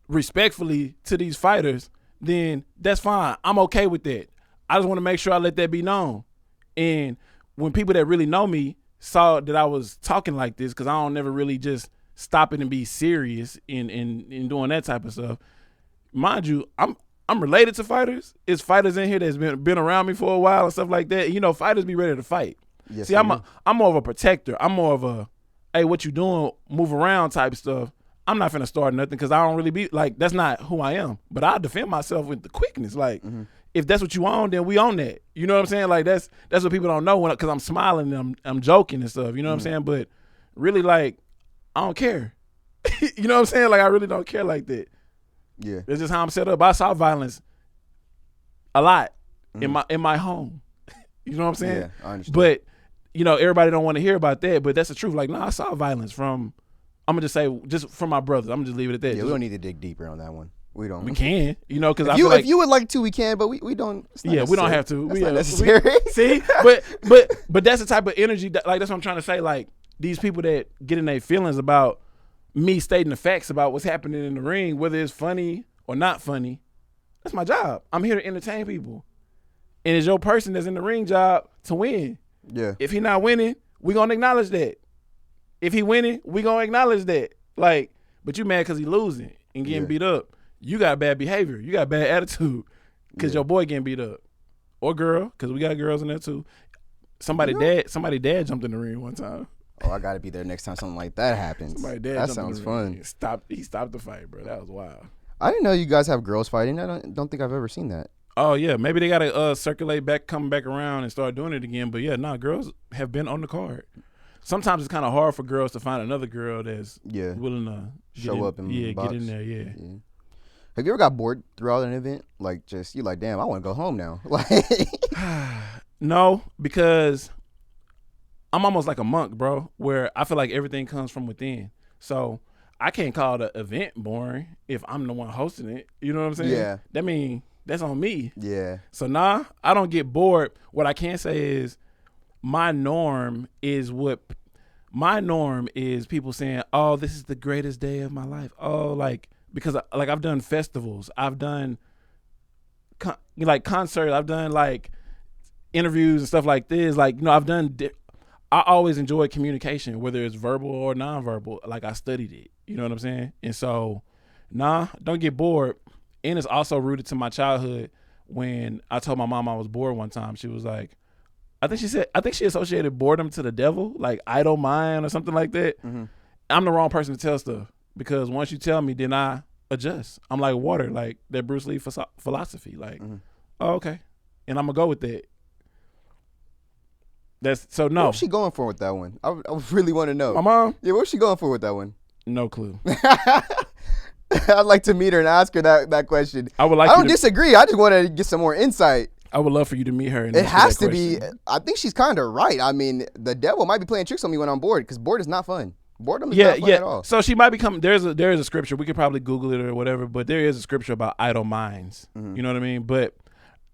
respectfully to these fighters, then that's fine. I'm okay with that. I just want to make sure I let that be known. And when people that really know me saw that I was talking like this, because I don't never really just stop it and be serious in doing that type of stuff. Mind you, I'm related to fighters. It's fighters in here that's been around me for a while and stuff like that. You know, fighters be ready to fight. Yes, See, I'm more of a protector. I'm more of a, hey, what you doing? Move around type stuff. I'm not finna start nothing because I don't really be like, that's not who I am. But I defend myself with the quickness. Like, if that's what you own, then we own that. You know what I'm saying? Like that's what people don't know because I'm smiling and I'm joking and stuff. You know what I'm saying? But really, like, I don't care. You know what I'm saying? Like, I really don't care like that. Yeah. That's just how I'm set up. I saw violence a lot in my home. You know what I'm saying? Yeah, I understand. But, you know, everybody don't want to hear about that, but that's the truth. Like, no, I saw violence from, I'm going to just say, just from my brothers. I'm going to just leave it at that. Yeah, we don't need to dig deeper on that one. We don't. We can, you know, because if you would like to, we can, but we don't. Yeah, we don't have to. That's not necessary. See, but that's the type of energy that, like, that's what I'm trying to say. Like, these people that get in their feelings about me stating the facts about what's happening in the ring, whether it's funny or not funny, that's my job. I'm here to entertain people, and it's your person that's in the ring job to win. Yeah. If he not winning, we gonna acknowledge that. If he winning, we gonna acknowledge that. Like, but you mad because he losing and getting beat up. You got bad behavior. You got bad attitude because your boy getting beat up, or girl, because we got girls in there too. Somebody dad jumped in the ring one time. Oh, I gotta be there next time something like that happens. Somebody dad that jumped sounds in the ring. fun. He stopped the fight, bro. That was wild. I didn't know you guys have girls fighting. I don't think I've ever seen that. Oh yeah, maybe they gotta circulate back, come back around, and start doing it again. But yeah, girls have been on the card. Sometimes it's kind of hard for girls to find another girl that's willing to show up and box. get in there. Yeah. Have you ever got bored throughout an event? Like, just you like, damn, I want to go home now. Like, no, because I'm almost like a monk, bro. Where I feel like everything comes from within. So I can't call the event boring if I'm the one hosting it. You know what I'm saying? Yeah. That mean that's on me. Yeah. So I don't get bored. What I can say is my norm is people saying, "Oh, this is the greatest day of my life." Oh, because I've done festivals, I've done concerts, I've done interviews and stuff like this. I always enjoy communication, whether it's verbal or nonverbal. Like, I studied it. You know what I'm saying? And so, don't get bored. And it's also rooted to my childhood. When I told my mom I was bored one time, she was like, I think she associated boredom to the devil, like idle mind or something like that. Mm-hmm. I'm the wrong person to tell stuff, because once you tell me, then I adjust. I'm like water, like that Bruce Lee philosophy. Like, oh, okay. And I'm going to go with that. No. What's she going for with that one? I really want to know. My mom? Yeah, what's she going for with that one? No clue. I'd like to meet her and ask her that question. I don't disagree. I just want to get some more insight. I would love for you to meet her. And it has to be. I think she's kind of right. I mean, the devil might be playing tricks on me when I'm bored, because bored is not fun. Boredom is not fun at all. So she might become. There is a scripture. We could probably Google it or whatever, but there is a scripture about idle minds. Mm-hmm. You know what I mean? But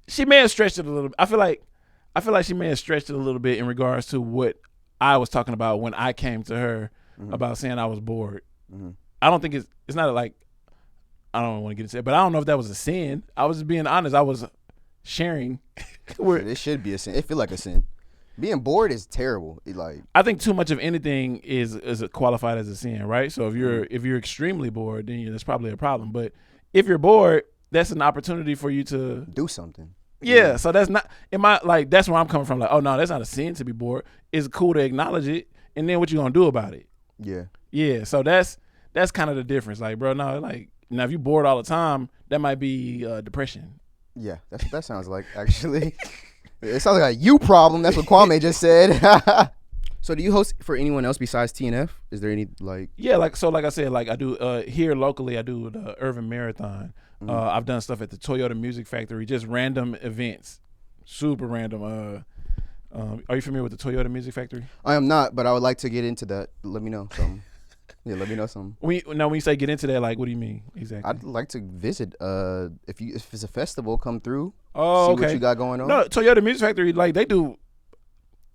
she may have stretched it a little bit. I feel like she may have stretched it a little bit in regards to what I was talking about when I came to her about saying I was bored. Mm-hmm. I don't think it's not like I don't want to get into it, but I don't know if that was a sin. I was just being honest. I was sharing. It should be a sin. It feel like a sin. Being bored is terrible. I think too much of anything is qualified as a sin, right? So if you're extremely bored, then that's probably a problem. But if you're bored, that's an opportunity for you to do something. Yeah. So that's not that's where I'm coming from. Like, oh no, that's not a sin to be bored. It's cool to acknowledge it, and then what you gonna do about it? Yeah. Yeah. So that's kind of the difference. Like, bro, no, like now if you bored all the time, that might be depression. Yeah, that's what that sounds like, actually. It sounds like a you problem. That's what Kwame just said. So do you host for anyone else besides TNF? Is there any Yeah, like I said, like I do here locally. I do the Urban Marathon. I've done stuff at the Toyota Music Factory, just random events, super random. Are you familiar with the Toyota Music Factory? I am not, but I would like to get into that. Let me know something. Yeah, let me know something. When you say get into that, like, what do you mean exactly? I'd like to visit. If it's a festival, come through. Oh, see okay. What you got going on? No, Toyota Music Factory, like they do.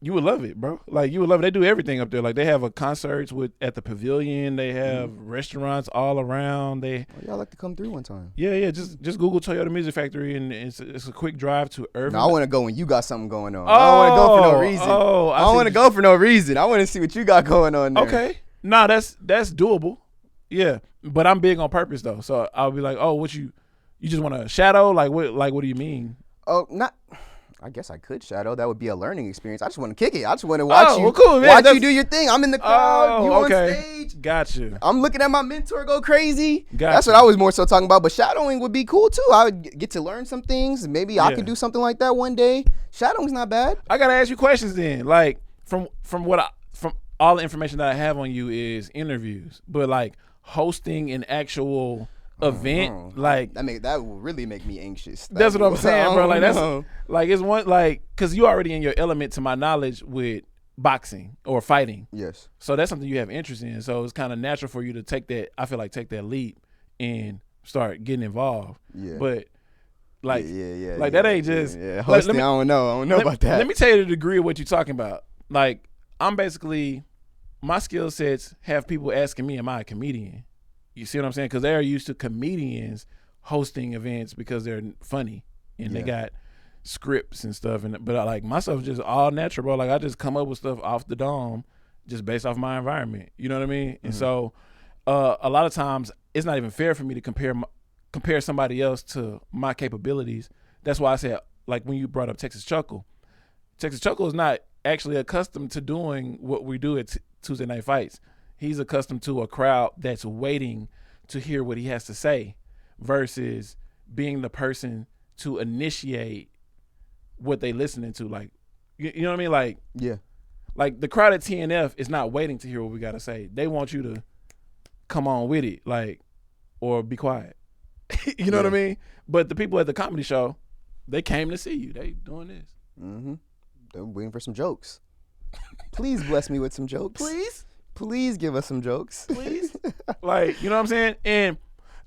You would love it, bro. Like you would love it. They do everything up there. Like they have concerts at the pavilion. They have restaurants all around. Y'all like to come through one time. Yeah. Just Google Toyota Music Factory, and it's a quick drive to Irving. No, I want to go when you got something going on. I don't want to go for no reason. I don't want to go for no reason. I want to see what you got going on there. Okay. Nah, that's doable. Yeah, but I'm big on purpose though. So I'll be like, oh, what you just want to shadow? Like what do you mean? Oh, not. I guess I could shadow. That would be a learning experience. I just want to kick it. I just want to watch you. Well, cool, man. Watch you do your thing. I'm in the crowd. You on stage. Gotcha. I'm looking at my mentor go crazy. Gotcha. That's what I was more so talking about. But shadowing would be cool too. I would get to learn some things. Maybe I could do something like that one day. Shadowing's not bad. I gotta ask you questions then. Like from all the information that I have on you is interviews, but like hosting an actual event, like that will really make me anxious. That's what I'm saying, bro. Like that's like it's one like because you already in your element to my knowledge with boxing or fighting. Yes. So that's something you have interest in. So it's kind of natural for you to take that leap and start getting involved. Yeah. But like like that ain't just hosting. I don't know about that. Let me tell you the degree of what you're talking about. Like I'm basically my skill sets have people asking me, am I a comedian? You see what I'm saying? Because they're used to comedians hosting events because they're funny and they got scripts and stuff. But like my stuff is just all natural, bro. Like I just come up with stuff off the dome just based off my environment. You know what I mean? And so a lot of times it's not even fair for me to compare somebody else to my capabilities. That's why I said, like when you brought up Texas Chuckle is not actually accustomed to doing what we do at Tuesday Night Fights. He's accustomed to a crowd that's waiting to hear what he has to say versus being the person to initiate what they listening to. Like, you know what I mean? Like, yeah. Like the crowd at TNF is not waiting to hear what we got to say. They want you to come on with it, like, or be quiet. You know what I mean? But the people at the comedy show, they came to see you. They doing this. Mm-hmm. They're waiting for some jokes. Please bless me with some jokes. Please give us some jokes. Please. Like, you know what I'm saying? And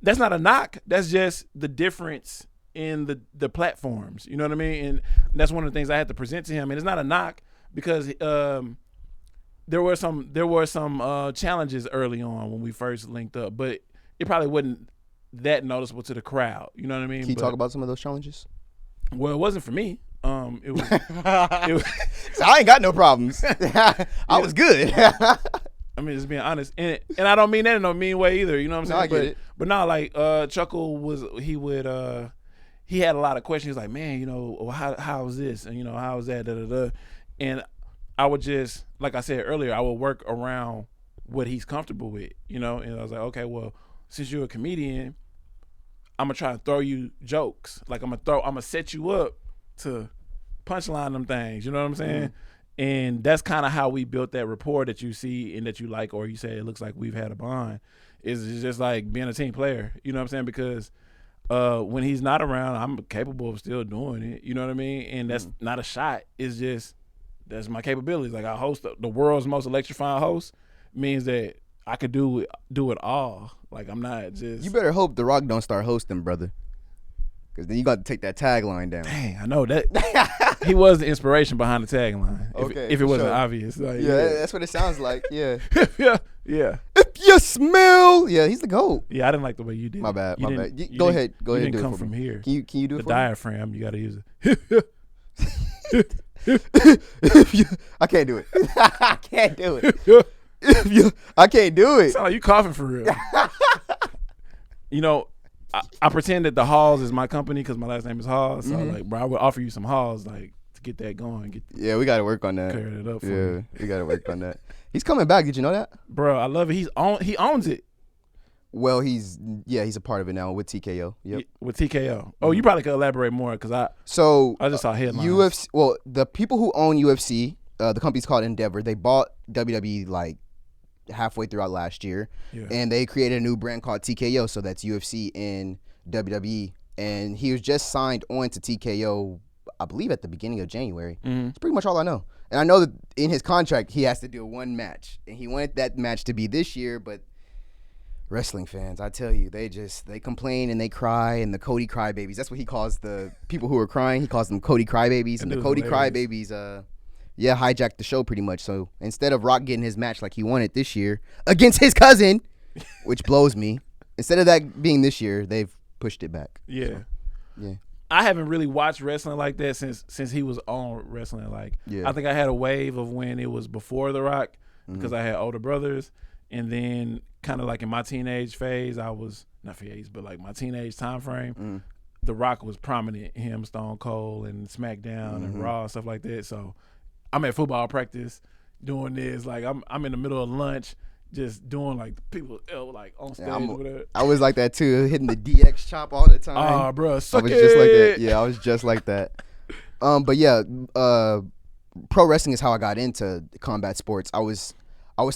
that's not a knock. That's just the difference in the platforms. You know what I mean? And that's one of the things I had to present to him. And it's not a knock because there were some challenges early on when we first linked up, but it probably wasn't that noticeable to the crowd. You know what I mean? Can you talk about some of those challenges? Well, it wasn't for me. It was. So I ain't got no problems. I was good. I mean, just being honest, and I don't mean that in no mean way either. You know what I'm saying? I get it. But no, like Chuckle he had a lot of questions. He was like, man, you know, how is this, and you know, how is that, and I would just, like I said earlier, I would work around what he's comfortable with, you know, and I was like, okay, well, since you're a comedian, I'm gonna try to throw you jokes. Like I'm gonna set you up to punchline them things. You know what I'm saying? And that's kind of how we built that rapport that you see and that you like, or you say it looks like we've had a bond. It's just like being a team player. You know what I'm saying? Because when he's not around, I'm capable of still doing it. You know what I mean? And that's not a shot. It's just that's my capabilities. Like I host the world's most electrifying host means that I could do it all. Like I'm not just. You better hope The Rock don't start hosting, brother. Because then you got to take that tagline down. Dang, I know that. He was the inspiration behind the tagline. Okay, if it wasn't obvious. Like, yeah, that's what it sounds like. Yeah. yeah. If You smell. Yeah, he's the GOAT. Yeah, I didn't like the way you did. My bad. You My didn't- bad. you Go didn't- ahead. Go you ahead. didn't Do come it for from me. here. Can you do The it for me? diaphragm, you gotta use it. I can't do it. I can't do it. I can't do it. Sound like you coughing for real. You know, I pretend that the Halls is my company because my last name is Hall. So like, bro, I would offer you some Halls like to get that going. Yeah, we got to work on that. Clear it up for Yeah, you. we got to work on that. He's coming back. Did you know that? Bro, I love it. He owns it. Well, he's a part of it now with TKO. Yep. With TKO. Oh, you probably could elaborate more because I just saw headlines. UFC. Well, the people who own UFC, the company's called Endeavor. They bought WWE like halfway throughout last year, and they created a new brand called TKO. So that's UFC and WWE, and he was just signed on to TKO, I believe, at the beginning of January. That's pretty much all I know. And I know that in his contract he has to do one match, and he wanted that match to be this year, but wrestling fans, I tell you, they complain and they cry, and the Cody crybabies. That's what he calls the people who are crying. He calls them Cody crybabies, and the Cody crybabies, hijacked the show pretty much. So instead of Rock getting his match like he wanted this year against his cousin, which blows me, instead of that being this year, they've pushed it back. Yeah. So, yeah. I haven't really watched wrestling like that since he was on wrestling. Like, I think I had a wave of when it was before The Rock because I had older brothers, and then kind of like in my teenage phase, I was not phase, but like my teenage time frame, The Rock was prominent. Him, Stone Cold, and SmackDown and Raw and stuff like that. So I'm at football practice doing this. Like I'm in the middle of lunch. Just doing like people like on stage or whatever. I was like that too, hitting the DX chop all the time. Oh, bro, suck I was it. just like that. Yeah, I was just like that. But yeah, pro wrestling is how I got into combat sports. I was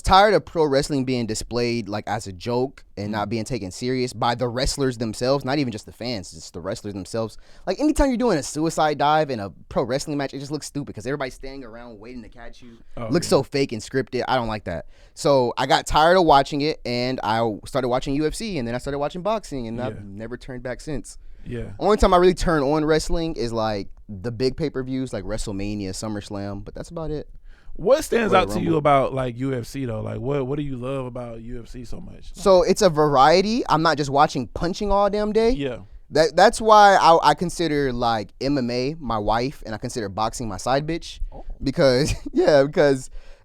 tired of pro wrestling being displayed like as a joke and not being taken serious by the wrestlers themselves, not even just the fans, just the wrestlers themselves. Like anytime you're doing a suicide dive in a pro wrestling match, it just looks stupid because everybody's standing around waiting to catch you. Looks so fake and scripted. I don't like that. So I got tired of watching it, and I started watching UFC, and then I started watching boxing, and I've never turned back since. Yeah. Only time I really turn on wrestling is like the big pay-per-views like WrestleMania, SummerSlam, but that's about it. What stands out to you about like UFC though? Like what do you love about UFC so much? So it's a variety. I'm not just watching punching all damn day. Yeah. That's why I consider like MMA my wife, and I consider boxing my side bitch. Because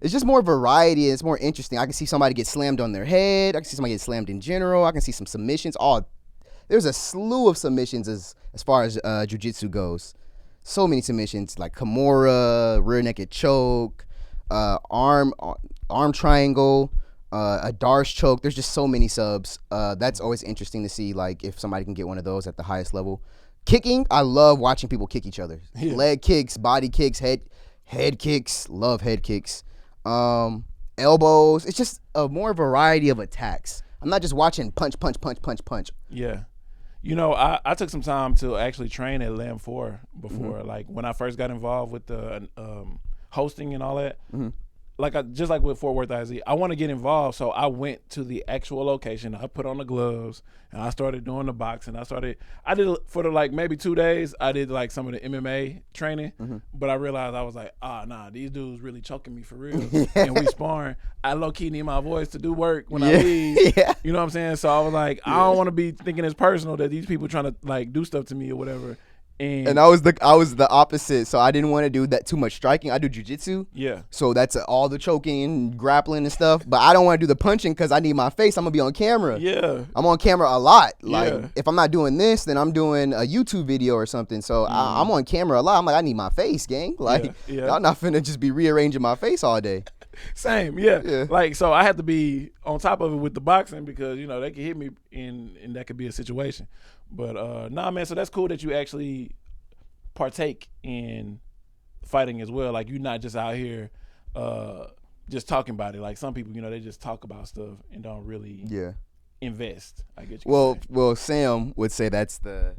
it's just more variety and it's more interesting. I can see somebody get slammed on their head. I can see somebody get slammed in general. I can see some submissions. There's a slew of submissions as far as jiu-jitsu goes. So many submissions like Kimura, rear naked choke, arm triangle, a Darce choke. There's just so many subs. That's always interesting to see, like if somebody can get one of those at the highest level. Kicking, I love watching people kick each other. Leg kicks, body kicks, head kicks. Love head kicks. Elbows. It's just a more variety of attacks. I'm not just watching punch. Yeah. You know, I took some time to actually train at Lamb 4 before. Like when I first got involved with the hosting and all that. Like just like with Fort Worth IZ, I want to get involved, so I went to the actual location. I put on the gloves and I started doing the boxing. I did for like maybe 2 days. I did like some of the MMA training, but I realized I was like, nah, these dudes really choking me for real. And we sparring. I low key need my voice to do work when I leave. You know what I'm saying? So I was like, I don't want to be thinking it's personal that these people trying to like do stuff to me or whatever. And I was the opposite, so I didn't want to do that too much striking. I do jiu-jitsu, so that's all the choking and grappling and stuff. But I don't want to do the punching because I need my face. I'm gonna be on camera. I'm on camera a lot. Like if I'm not doing this, then I'm doing a YouTube video or something. So I'm on camera a lot. I'm like, I need my face, gang. Like y'all not finna just be rearranging my face all day. Same, Like so, I have to be on top of it with the boxing because you know they can hit me and that could be a situation. But nah, man. So that's cool that you actually partake in fighting as well. Like you're not just out here just talking about it. Like some people, you know, they just talk about stuff and don't really invest. I get you. Well, Sam would say that's the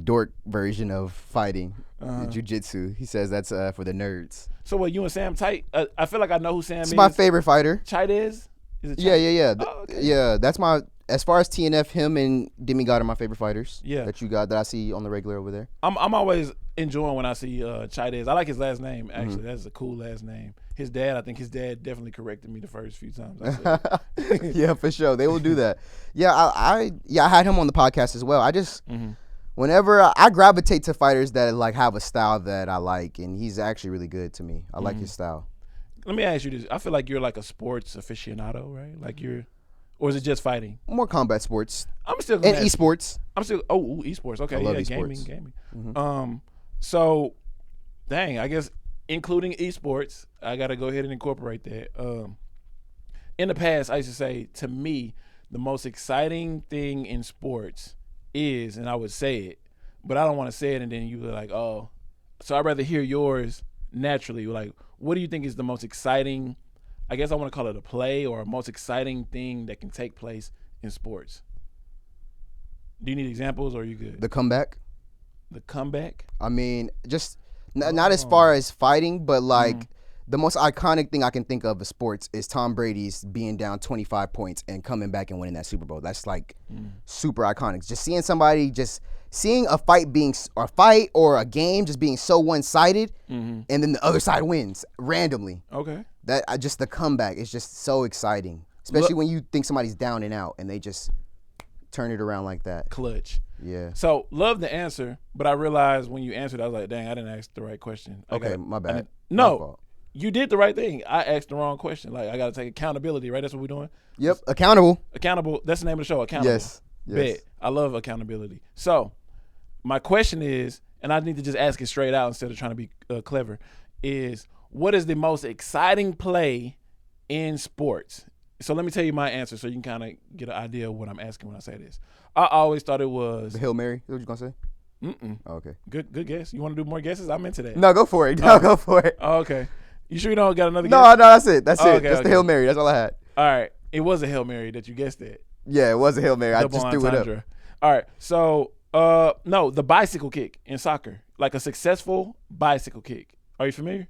dork version of fighting, jiu-jitsu. He says that's for the nerds. So what, you and Sam tight? I feel like I know who Sam is. He's my favorite fighter. Chite is? Is it Chite? Yeah. Oh, okay. Yeah, that's my, as far as TNF, him and Demigod are my favorite fighters. Yeah. That I see on the regular over there. I'm always enjoying when I see Chaidez. I like his last name, actually. That's a cool last name. His dad, I think his dad definitely corrected me the first few times I said it. Yeah, for sure. They will do that. Yeah, I had him on the podcast as well. I just whenever I gravitate to fighters that like have a style that I like, and he's actually really good to me. I like his style. Let me ask you this. I feel like you're like a sports aficionado, right? Like or is it just fighting? More combat sports. I'm still and esports. Esports. Okay, I love yeah, esports. gaming. So, dang, I guess including esports, I got to go ahead and incorporate that. In the past, I used to say, to me, the most exciting thing in sports is, and I would say it, but I don't want to say it and then you were like, oh. So I'd rather hear yours naturally. Like, what do you think is the most exciting, I guess I want to call it a play or a most exciting thing that can take place in sports? Do you need examples or are you good? The comeback. The comeback? I mean, just not as far as fighting, but like the most iconic thing I can think of sports is Tom Brady's being down 25 points and coming back and winning that Super Bowl. That's like super iconic. Just seeing a fight or a game just being so one-sided, and then the other side wins randomly. Okay. Just the comeback is just so exciting, especially when you think somebody's down and out and they just turn it around like that. Clutch. Yeah. So, love the answer, but I realized when you answered, I was like, dang, I didn't ask the right question. Okay, my bad. No, My fault. you did the right thing. I asked the wrong question. Like, I got to take accountability, right? That's what we're doing? Yep, accountable. Accountable. That's the name of the show, Accountable. Yes. Bet. I love accountability. So, my question is, and I need to just ask it straight out instead of trying to be clever, is what is the most exciting play in sports? So let me tell you my answer so you can kind of get an idea of what I'm asking when I say this. I always thought it was The Hail Mary? Is what you gonna say? Oh, okay. Good guess. You want to do more guesses? I'm into that. No, go for it. No, go for it. Oh, okay. You sure you don't got another guess? No, that's it. That's it. Okay, That's the Hail Mary. That's all I had. All right. It was a Hail Mary that you guessed it. Yeah, it was a Hail Mary. I Double just threw it entendre. up. All right. So, no, the bicycle kick in soccer. Like a successful bicycle kick. Are you familiar?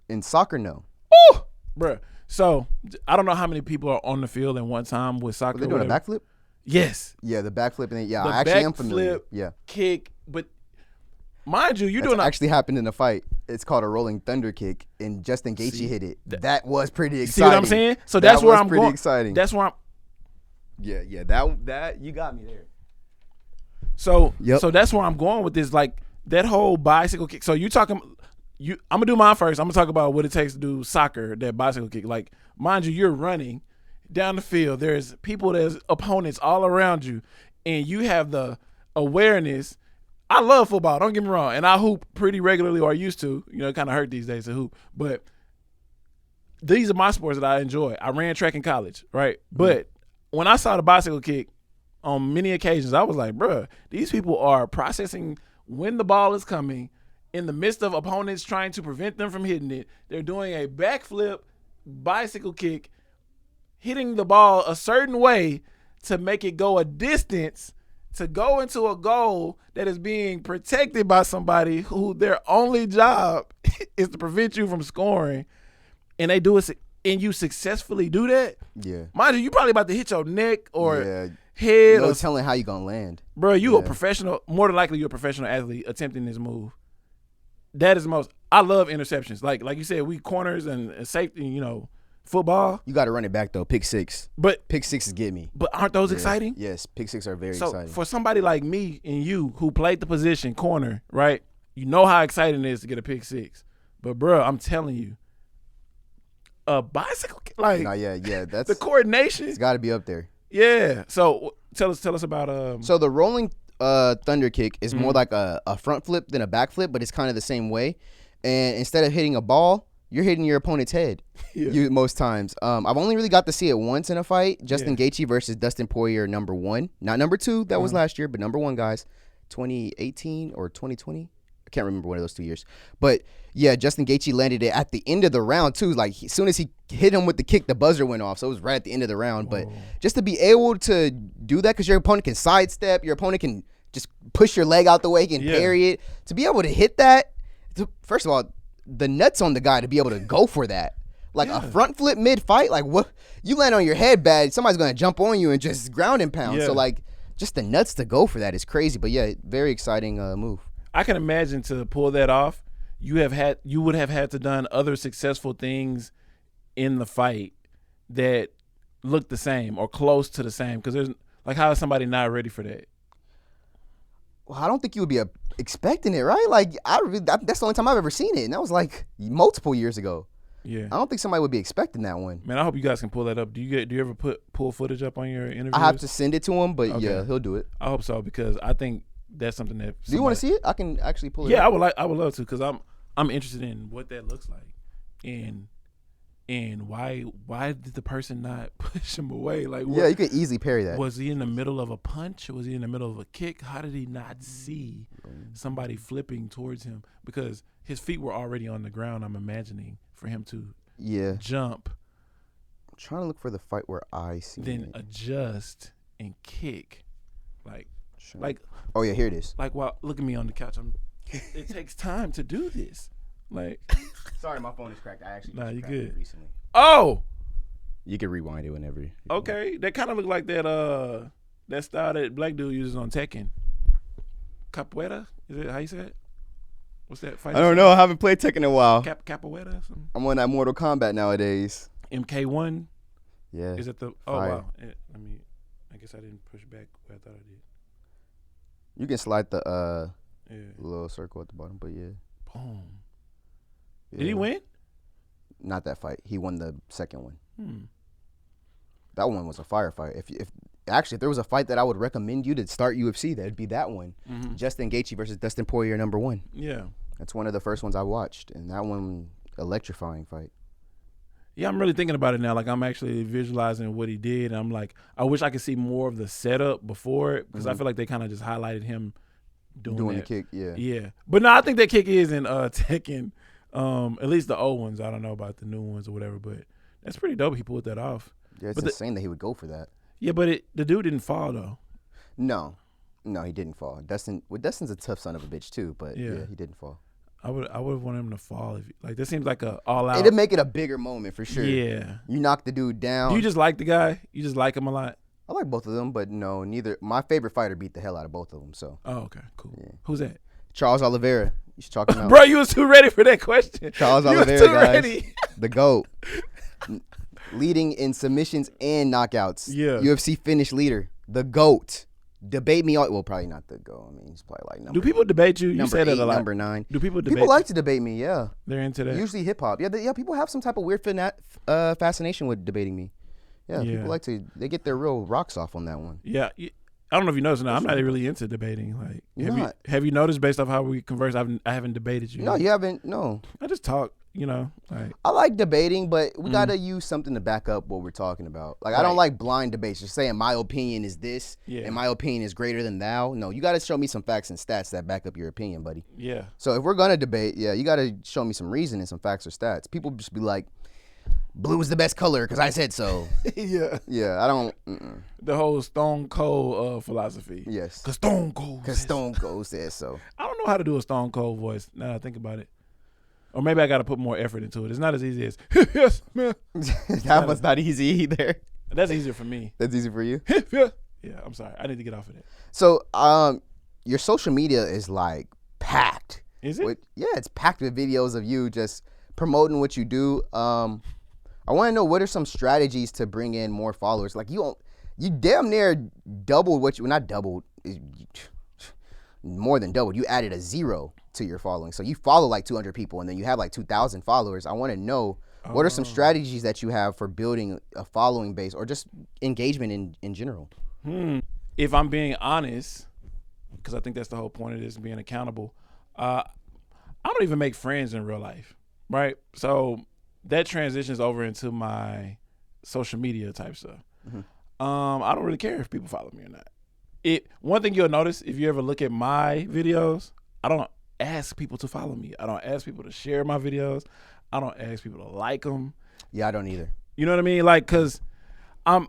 In soccer, no. Oh, bruh. So, I don't know how many people are on the field at one time with soccer. Were they doing a backflip? Yes. Yeah, the backflip. And then, The I actually am familiar. backflip Yeah. kick. But mind you, That's actually happened in a fight. It's called a rolling thunder kick, and Justin Gaethje hit it. That was pretty exciting. See what I'm saying? So that's where I'm pretty going. exciting. That's where I'm. Yeah. That you got me there. So Yep. So that's where I'm going with this. Like that whole bicycle kick. So I'm gonna do mine first. I'm gonna talk about what it takes to do soccer, that bicycle kick. Like, mind you, you're running down the field. There's opponents all around you, and you have the awareness. I love football, don't get me wrong, and I hoop pretty regularly, or used to. You know, it kind of hurt these days to hoop, but these are my sports that I enjoy. I ran track in college, right? But when I saw the bicycle kick on many occasions, I was like, bruh, these people are processing when the ball is coming in the midst of opponents trying to prevent them from hitting it. They're doing a backflip bicycle kick, hitting the ball a certain way to make it go a distance to go into a goal that is being protected by somebody who their only job is to prevent you from scoring. And they do it, and you successfully do that. Yeah. Mind you probably about to hit your neck or head. No telling how you gonna land. Bro, you a professional. More than likely, you're a professional athlete attempting this move. That is the most. I love interceptions. Like you said, we corners and safety. You know, football. You got to run it back though. Pick six. But pick sixes get me. But aren't those exciting? Yes, pick six are very so exciting. For somebody like me and you who played the position corner, right? You know how exciting it is to get a pick six. But bro, I'm telling you, a bicycle like that's the coordination. It's got to be up there. Yeah. So tell us about So the rolling thunder kick is more like a front flip than a back flip, but it's kind of the same way. And instead of hitting a ball, you're hitting your opponent's head. Most times. I've only really got to see it once in a fight. Justin Gaethje versus Dustin Poirier, number 1, not number 2. That was last year, but number 1, guys, 2018 or 2020. I can't remember one of those 2 years. But yeah, Justin Gaethje landed it at the end of the round too. Like as soon as he hit him with the kick, the buzzer went off. So it was right at the end of the round. Whoa. But just to be able to do that, because your opponent can sidestep, your opponent can just push your leg out the way, he can parry it. To be able to hit that, first of all, the nuts on the guy to be able to go for that. Like a front flip mid fight, like what you land on your head bad, somebody's gonna jump on you and just ground and pound. So like just the nuts to go for that is crazy. But yeah, very exciting move. I can imagine to pull that off, you would have had to done other successful things in the fight that look the same or close to the same. Because there's like, how is somebody not ready for that? Well, I don't think you would be expecting it, right? Like, that's the only time I've ever seen it, and that was like multiple years ago. Yeah, I don't think somebody would be expecting that one. man. I hope you guys can pull that up. Do you ever pull footage up on your interviews? I have to send it to him, but Okay. yeah, he'll do it. I hope so, because I think that's something that. Do you want to see it? I can actually pull it. Yeah, up. I would love to, because I'm interested in what that looks like, and why did the person not push him away? Like, Yeah, you could easily parry that. was he in the middle of a punch? Was he in the middle of a kick? How did he not see somebody flipping towards him? Because his feet were already on the ground, I'm imagining, for him to jump, I'm trying to look for the fight where I see then it. adjust and kick. Like, oh yeah, here it is. like, wow, look at me on the couch. It takes time to do this. Like, Sorry, my phone is cracked. I actually Nah, you cracked good. it recently. oh, You can rewind it whenever. okay. That kind of looked like that style that black dude uses on Tekken. Capoeira? Is it how you say it? What's that fight? I don't know. I haven't played Tekken in a while. Capoeira? Something? I'm on that Mortal Kombat nowadays. MK1? Yeah. Is it the? Oh Fire. wow. I guess I didn't push back where I thought I did. You can slide the Yeah. little circle at the bottom, but yeah. Boom. Yeah. Did he win? Not that fight. He won the second one. Hmm. That one was a firefight. If there was a fight that I would recommend you to start UFC, that'd be that one. Mm-hmm. Justin Gaethje versus Dustin Poirier, #1. Yeah. That's one of the first ones I watched, and that one electrifying fight. Yeah, I'm really thinking about it now. Like, I'm actually visualizing what he did. And I'm like, I wish I could see more of the setup before it, because I feel like they kind of just highlighted him doing the that. kick, yeah. Yeah. But no, I think that kick is in Tekken. At least the old ones. I don't know about the new ones or whatever, but that's pretty dope. He pulled that off. Yeah, it's insane that he would go for that. Yeah, but the dude didn't fall though. No, he didn't fall. Dustin's a tough son of a bitch too, but yeah he didn't fall. I would have wanted him to fall. Like, that seems like a all out. It'd make it a bigger moment for sure. Yeah. You knock the dude down. Do you just like the guy? You just like him a lot? I like both of them, but no, neither. My favorite fighter beat the hell out of both of them. So. Oh, okay, cool. Yeah. Who's that? Charles Oliveira. You should talk about. Bro, you was too ready for that question. Charles you Oliveira, was too guys. ready. The GOAT. Leading in submissions and knockouts. Yeah. UFC finish leader. The GOAT. Debate me all. Well, probably not the GOAT. I mean, he's probably like number. Do people debate you? You number say that 8, a lot. number 9. Do people debate? People like to debate me. Yeah. They're into that. Usually hip hop. Yeah, people have some type of weird fascination with debating me. Yeah, Yeah. people like to. They get their real rocks off on that one. Yeah. I don't know if you noticed or not. I'm not really into debating. Like, Not. have you noticed based off how we converse? I haven't debated you. No, you haven't. No, I just talk. You know, like, I like debating, but we gotta use something to back up what we're talking about. Like, I don't like blind debates. Just saying my opinion is this, and my opinion is greater than thou. No, you gotta show me some facts and stats that back up your opinion, buddy. yeah. So if we're gonna debate, you gotta show me some reason and some facts or stats. People just be like, blue is the best color because I said so. Yeah. Yeah, I don't. The whole Stone Cold philosophy. Yes. Cause Stone Cold. Because Stone Cold says so. I don't know how to do a Stone Cold voice now that I think about it. Or maybe I got to put more effort into it. It's not as easy as yes, man. That was not easy either. That's easier for me. That's easy for you. Yeah, I'm sorry. I need to get off of that. So, your social media is like packed. Is it? It's packed with videos of you just promoting what you do. I want to know, what are some strategies to bring in more followers? Like, you damn near doubled what you, not doubled, more than doubled. You added a 0 to your following. So you follow like 200 people and then you have like 2,000 followers. I want to know, what are some strategies that you have for building a following base or just engagement in general? If I'm being honest, because I think that's the whole point of this, being accountable, I don't even make friends in real life, right? So that transitions over into my social media type stuff. I don't really care if people follow me or not. One thing you'll notice if you ever look at my videos, I don't ask people to follow me. I don't ask people to share my videos. I don't ask people to like them. Yeah, I don't either. You know what I mean? Like, cause I'm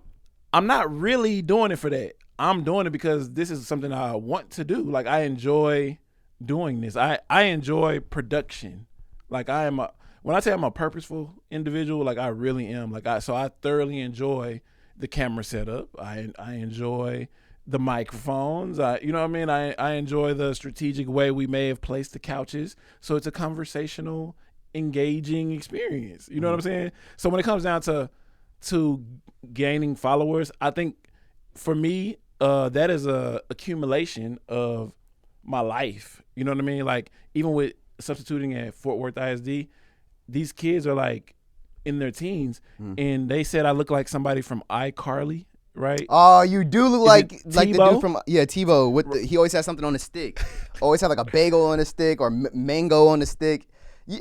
not really doing it for that. I'm doing it because this is something I want to do. Like, I enjoy doing this. I enjoy production. Like, when I say I'm a purposeful individual, like, I really am. Like, so I thoroughly enjoy the camera setup. I enjoy the microphones. You know what I mean? I enjoy the strategic way we may have placed the couches. So it's a conversational, engaging experience. You know what I'm saying? So when it comes down to gaining followers, I think for me, that is a accumulation of my life. You know what I mean? Like even with substituting at Fort Worth ISD, these kids are like in their teens, and they said I look like somebody from iCarly. Right? Oh, you do look like the Tebow? dude from Tebow. He always has something on a stick. Always have like a bagel on a stick or mango on a stick.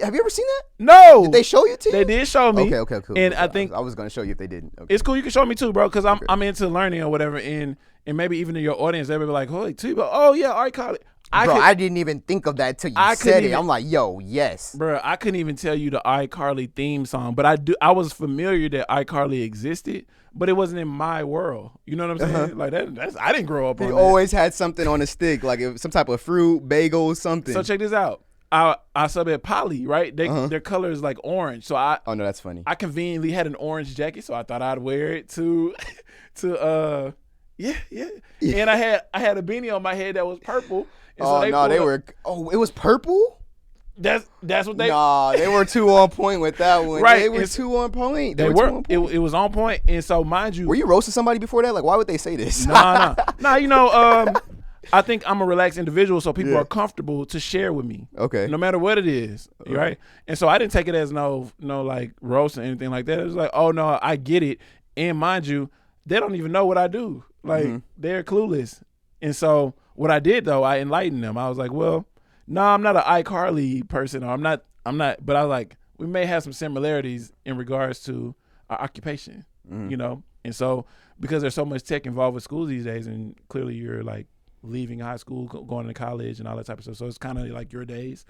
Have you ever seen that? No. Did they show you? They did show me. Okay, cool. And I think I was gonna show you if they didn't. Okay. It's cool. You can show me too, bro, because I'm into learning or whatever. And maybe even in your audience, they'll be like, "Holy Tebow, oh yeah, iCarly." I didn't even think of that till you said it. I'm like, yo, yes. Bro, I couldn't even tell you the iCarly theme song, but I was familiar that iCarly existed, but it wasn't in my world. You know what I'm saying? Like that's I didn't grow up on that. He always had something on a stick, like some type of fruit, bagel, something. So check this out. I sub at Poly, right? Their color is like orange. So oh no, that's funny. I conveniently had an orange jacket, so I thought I'd wear it to yeah. And I had a beanie on my head that was purple. And Oh so no, they were. Oh, it was purple. That's what they. Nah, they were too on point with that one. Right, They were too on point. They were. were. Too on point. It was on point, and so mind you. Were you roasting somebody before that? Like, why would they say this? Nah. You know, I think I'm a relaxed individual, so people are comfortable to share with me. Okay. No matter what it is, right? And so I didn't take it as no like roast or anything like that. It was like, oh no, I get it. And mind you, they don't even know what I do. Like they're clueless. And so what I did though, I enlightened them. I was like, well, no, I'm not an iCarly person, or I'm not. But I was like, we may have some similarities in regards to our occupation, you know. And so because there's so much tech involved with schools these days, and clearly you're like leaving high school, going to college, and all that type of stuff. So it's kind of like your days.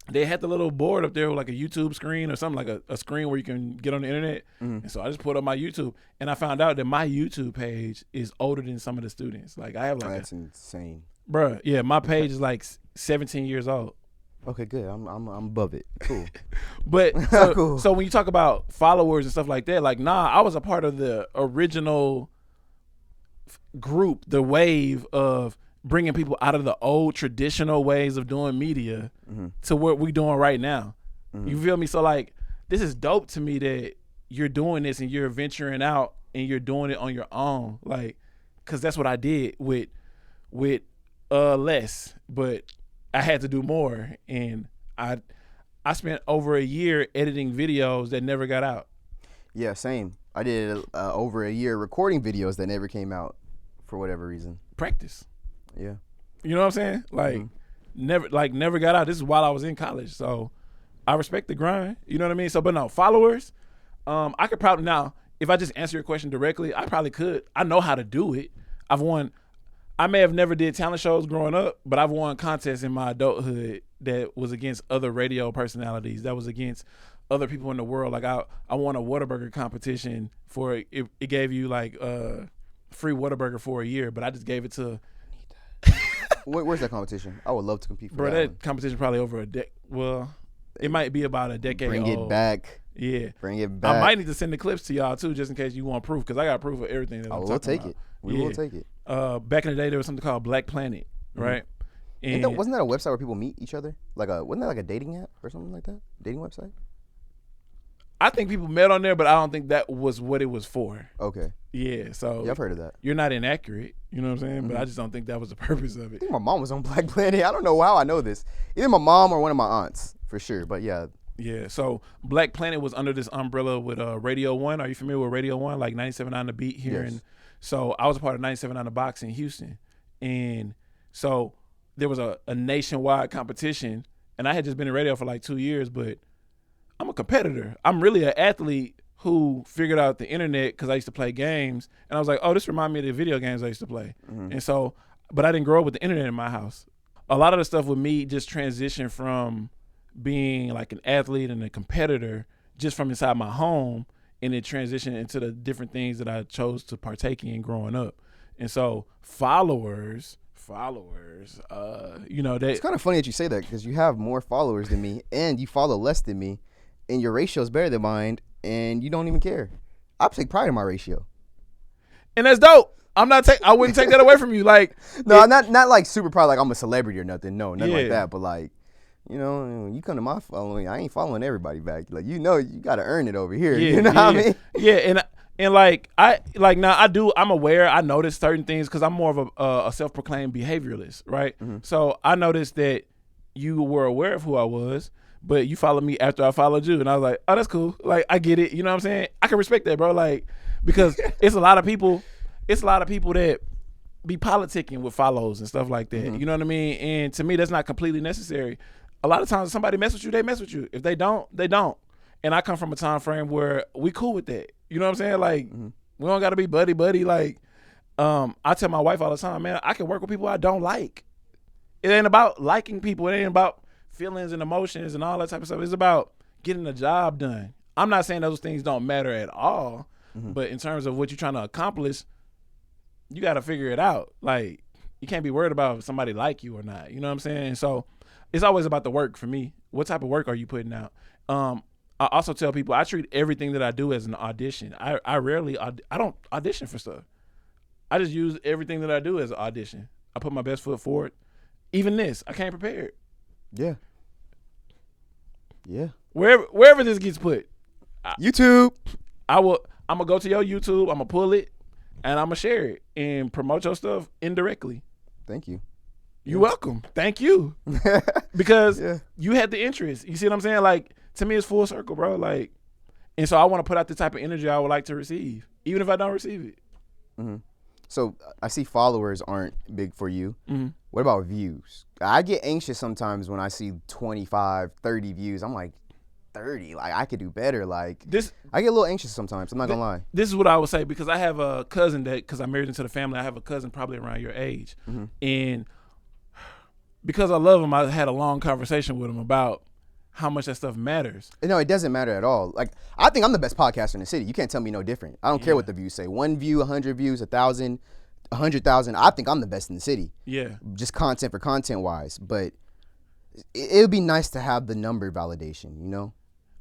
They had the little board up there with like a YouTube screen or something, like a screen where you can get on the internet. And so I just put up my YouTube, and I found out that my YouTube page is older than some of the students. Like I have like that's insane, bruh. Yeah, my page is like 17 years old. Okay, good. I'm above it. Cool. But so, Cool. so when you talk about followers and stuff like that, like I was a part of the original group, the wave of bringing people out of the old traditional ways of doing media to what we're doing right now. You feel me? So like, this is dope to me that you're doing this and you're venturing out and you're doing it on your own. Like, cause that's what I did with less, but I had to do more. And I spent over a year editing videos that never got out. Yeah, same. I did over a year recording videos that never came out for whatever reason. Practice. Yeah. You know what I'm saying? Like never got out. This is while I was in college. So I respect the grind. You know what I mean? So but no, followers, I could probably now, if I just answer your question directly, I probably could. I know how to do it. I may have never did talent shows growing up, but I've won contests in my adulthood that was against other radio personalities, that was against other people in the world. Like I won a Whataburger competition for it gave you like free Whataburger for a year, but I just gave it to Where's that competition? I would love to compete for that. That one. competition probably over a decade. Well, it might be about a decade Bring old. it back. Yeah. Bring it back. I might need to send the clips to y'all too, just in case you want proof, because I got proof of everything that I'm We'll talking take about. it. We will take it. Back in the day, there was something called Black Planet, right? And Wasn't that a website where people meet each other? Wasn't that like a dating app or something like that? Dating website? I think people met on there, but I don't think that was what it was for. Okay. Yeah, so Yeah, I've heard of that. you're not inaccurate, you know what I'm saying? But I just don't think that was the purpose of I it. think my mom was on Black Planet. I don't know how I know this. Either my mom or one of my aunts, for sure. But yeah. Yeah, so Black Planet was under this umbrella with Radio 1. Are you familiar with Radio 1? Like 97.9 The Beat here. Yes. And so I was a part of 97.9 The Box in Houston. And so there was a nationwide competition. And I had just been in radio for like 2 years, but I'm a competitor. I'm really an athlete who figured out the internet because I used to play games. And I was like, oh, this reminds me of the video games I used to play. And so, but I didn't grow up with the internet in my house. A lot of the stuff with me just transitioned from being like an athlete and a competitor just from inside my home, and it transitioned into the different things that I chose to partake in growing up. And so followers, you know, It's kind of funny that you say that because you have more followers than me and you follow less than me, and your ratio is better than mine, and you don't even care. I take pride in my ratio. and that's dope. I wouldn't take that away from you. Like, No, not like super proud, like I'm a celebrity or nothing. No, nothing like Yeah. that. But like, you know, you come to my following, I ain't following everybody back. Like, you know, you gotta earn it over here. Yeah, You know what I mean? Yeah, and like now I'm aware. I notice certain things because I'm more of a self-proclaimed behavioralist, right? Mm-hmm. So I noticed that you were aware of who I was, but you followed me after I followed you, and I was like, oh, that's cool. Like, I get it. You know what I'm saying? I can respect that, bro. Like, because it's a lot of people that be politicking with follows and stuff like that. Mm-hmm. You know what I mean? And to me, that's not completely necessary. A lot of times, if somebody mess with you, they mess with you. If they don't, they don't. And I come from a time frame where we cool with that. You know what I'm saying? Like, we don't got to be buddy. Like, I tell my wife all the time, man, I can work with people I don't like. It ain't about liking people. It ain't about feelings and emotions and all that type of stuff. It's about getting the job done. I'm not saying those things don't matter at all, but in terms of what you're trying to accomplish, you got to figure it out. Like, you can't be worried about if somebody like you or not. You know what I'm saying? So it's always about the work for me. What type of work are you putting out? I also tell people I treat everything that I do as an audition. I rarely, I don't audition for stuff. I just use everything that I do as an audition. I put my best foot forward. Even this, I came prepared. Yeah. Yeah. Wherever this gets put, YouTube. I'm gonna go to your YouTube. I'm gonna pull it, and I'm gonna share it and promote your stuff indirectly. Thank you. You're welcome. Thank you. Because Yeah. you had the interest. You see what I'm saying? Like, to me, it's full circle, bro. Like, and so I want to put out the type of energy I would like to receive, even if I don't receive it. Mm-hmm. So I see followers aren't big for you. Mm-hmm. What about views? I get anxious sometimes when I see 25, 30 views. I'm like, 30? Like, I could do better. Like, I get a little anxious sometimes. I'm not going to lie. This is what I would say, because I have a cousin because I married into the family. I have a cousin probably around your age. Mm-hmm. And because I love him, I had a long conversation with him about how much that stuff matters. No, it doesn't matter at all. Like, I think I'm the best podcaster in the city. You can't tell me no different. I don't care what the views say. 1 view, 100 views, 1,000, 100,000. I think I'm the best in the city. Yeah. Just content for content wise. But it would be nice to have the number validation, you know?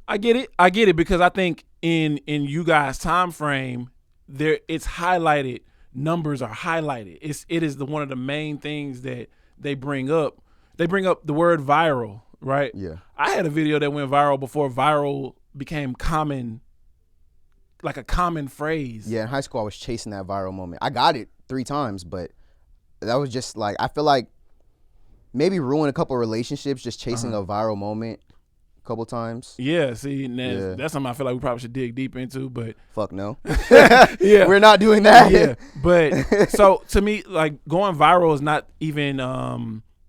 I get it because I think in you guys' time frame, it's highlighted. Numbers are highlighted. It is one of the main things that they bring up. They bring up the word viral, right? Yeah. I had a video that went viral before viral became common, like a common phrase. Yeah, in high school I was chasing that viral moment. I got it 3 times, but that was just like, I feel like maybe ruin a couple relationships just chasing a viral moment a couple times. Yeah, see, that's something I feel like we probably should dig deep into, but Fuck no. yeah, We're not doing that. Yeah, but so to me, like, going viral is not even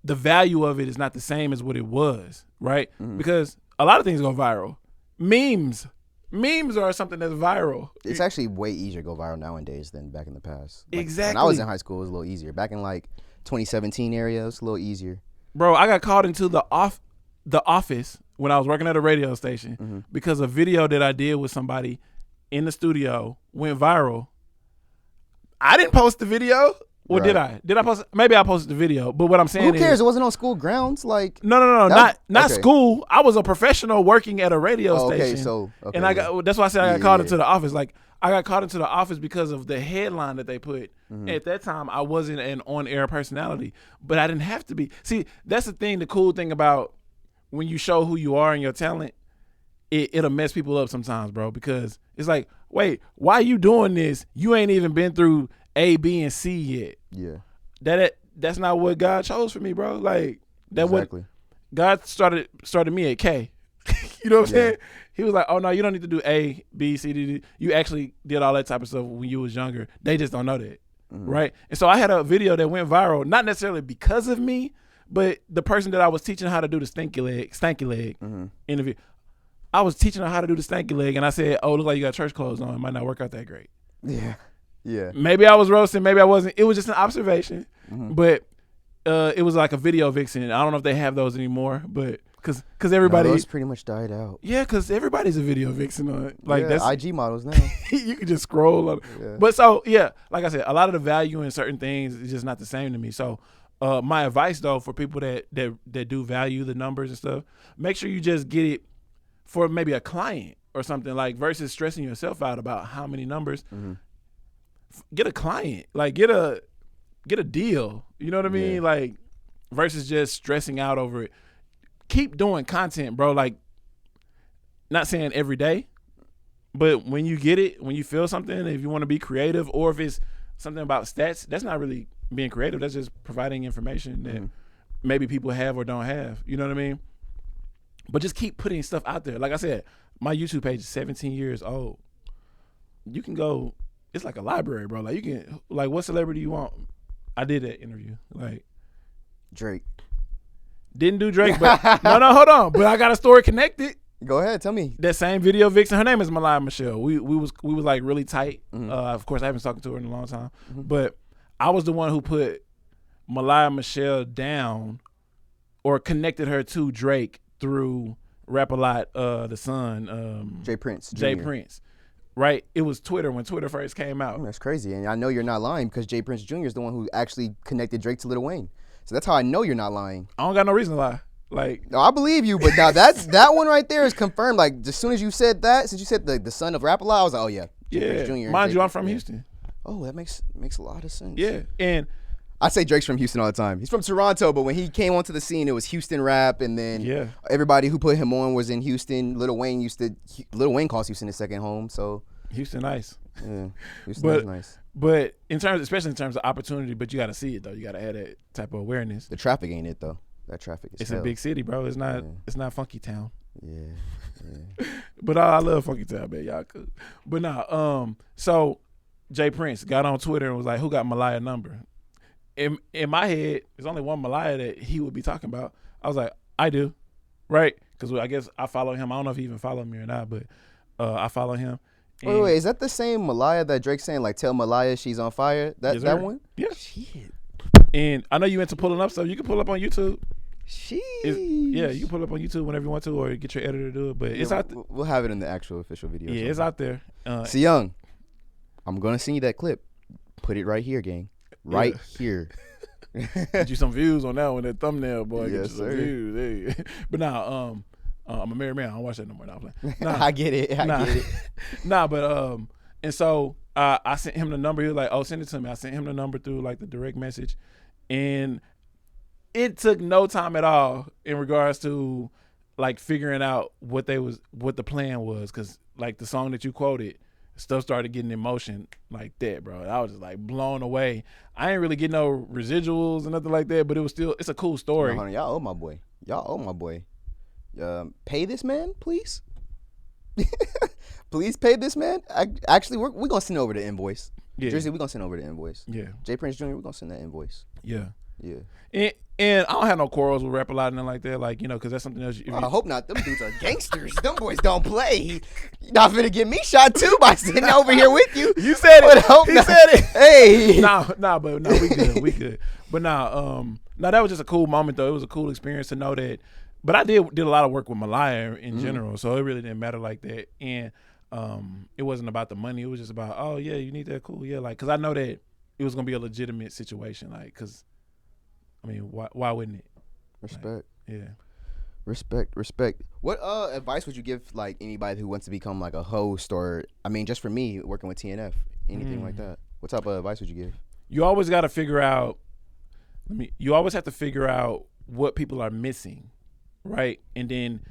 the value of it is not the same as what it was, right? Mm-hmm. Because a lot of things go viral. Memes are something that's viral. It's actually way easier to go viral nowadays than back in the past. Like, Exactly. When I was in high school, it was a little easier. Back in like 2017 area, it was a little easier. Bro, I got called into the office when I was working at a radio station because a video that I did with somebody in the studio went viral. I didn't post the video. Or did I? Did I post? Maybe I posted the video. But what I'm saying is, who cares? It wasn't on school grounds. Like, no, not okay. school. I was a professional working at a radio station. Okay, so and that's why I said I got called into the office. Like, I got called into the office because of the headline that they put. At that time, I wasn't an on-air personality, but I didn't have to be. See, that's the thing. The cool thing about when you show who you are and your talent, it'll mess people up sometimes, bro. Because it's like, wait, why are you doing this? You ain't even been through A, B, and C yet. Yeah. That's not what God chose for me, bro. Like, that exactly. God started me at K. You know what I'm saying? He was like, oh no, you don't need to do A, B, C, D, D. You actually did all that type of stuff when you was younger. They just don't know that. Right? And so I had a video that went viral, not necessarily because of me, but the person that I was teaching how to do the stanky leg interview. I was teaching her how to do the stanky leg, and I said, oh, look like you got church clothes on. It might not work out that great. Yeah. Yeah. Maybe I was roasting, maybe I wasn't. It was just an observation. But it was like a video vixen. I don't know if they have those anymore, but because everybody, those pretty much died out. Yeah, because everybody's a video vixen on it. Like, yeah, that's IG models now. you can just scroll on. Yeah. But so yeah, like I said, a lot of the value in certain things is just not the same to me. So my advice though for people that do value the numbers and stuff, make sure you just get it for maybe a client or something, like, versus stressing yourself out about how many numbers. get a client, like get a deal. You know what I mean? Yeah. Like versus just stressing out over it. Keep doing content, bro. Like not saying every day, but when you get it, when you feel something, if you want to be creative, or if it's something about stats, that's not really being creative. That's just providing information that maybe people have or don't have. You know what I mean? But just keep putting stuff out there. Like I said, my YouTube page is 17 years old. You can go, it's like a library, bro. Like you can, like what celebrity you want? I did that interview. Like Drake. didn't do Drake, but no, hold on. But I got a story connected. Go ahead, tell me. That same video vixen, her name is Malaya Michelle. We was like really tight. Of course, I haven't talked to her in a long time, but I was the one who put Malaya Michelle down or connected her to Drake through Rap-A-Lot, the son, Jay Prince. Jay Jr. Prince. Right? It was Twitter when Twitter first came out. That's crazy, and I know you're not lying because Jay Prince Jr. is the one who actually connected Drake to Lil Wayne. So that's how I know you're not lying. I don't got no reason to lie. Like, no, I believe you, but now that one right there is confirmed. Like as soon as you said that, since you said the son of Rap-A-Lot, I was like, oh yeah, Jay Prince Jr. and Mind Jay you, I'm Prince, from yeah. Houston. Oh, that makes a lot of sense. Yeah, and I say Drake's from Houston all the time. He's from Toronto, but when he came onto the scene, it was Houston rap, and then everybody who put him on was in Houston. Lil Wayne calls Houston his second home, so Houston nice. Yeah, Houston is nice. But especially in terms of opportunity, but you got to see it though. You got to have that type of awareness. The traffic ain't it though. That traffic is. It's hell. a big city, bro. It's not. It's not Funky Town. Yeah. But I love Funky Town, man. Y'all could. But nah. So Jay Prince got on Twitter and was like, "Who got Malaya number?" In my head, there's only one Malaya that he would be talking about. I was like, I do, right? Because I guess I follow him. I don't know if he even followed me or not, but I follow him. Wait, is that the same Malaya that Drake's saying, like, tell Malaya she's on fire? That one? Yeah. Shit. And I know you into pulling up stuff. You can pull up on YouTube. Sheesh. Yeah, you can pull up on YouTube whenever you want to, or get your editor to do it. But it's out there. We'll have it in the actual official video. Yeah, it's out there. See, Young, I'm going to send you that clip. Put it right here, gang. Right here. Get you some views on that one, that thumbnail, boy. Yes, Get you some sir. views. Hey. But now, I'm a married man. I don't watch that no more. Nah, I get it. I get it. Nah, but and so I sent him the number. He was like, "Oh, send it to me." I sent him the number through like the direct message, and it took no time at all in regards to like figuring out what the plan was, because like the song that you quoted, stuff started getting in motion like that, bro. I was just like blown away. I ain't really get no residuals or nothing like that, but it's a cool story. No, honey, y'all owe my boy. Pay this man, please. Please pay this man. Actually, we're gonna send over the invoice. Yeah. Jersey, we're gonna send over the invoice. Yeah. Jay Prince Jr., we're gonna send that invoice. Yeah. Yeah. And I don't have no quarrels with Rap-A-Lot and nothing like that, like, you know, because that's something else. I hope not. Them dudes are gangsters. Them boys don't play. You're not finna get me shot too by sitting over here with you. You said it. Hope He not. said it. Hey. But we good. But that was just a cool moment though. It was a cool experience to know that. But I did a lot of work with Malaya in general, so it really didn't matter like that. And it wasn't about the money. It was just about, oh yeah, you need that, cool, yeah, like, because I know that it was gonna be a legitimate situation, like, because I mean, why wouldn't it? Respect. Like, yeah. Respect. What advice would you give like anybody who wants to become like a host, or I mean, just for me working with TNF, anything like that? What type of advice would you give? You always got to figure out. You always have to figure out what people are missing, right? And then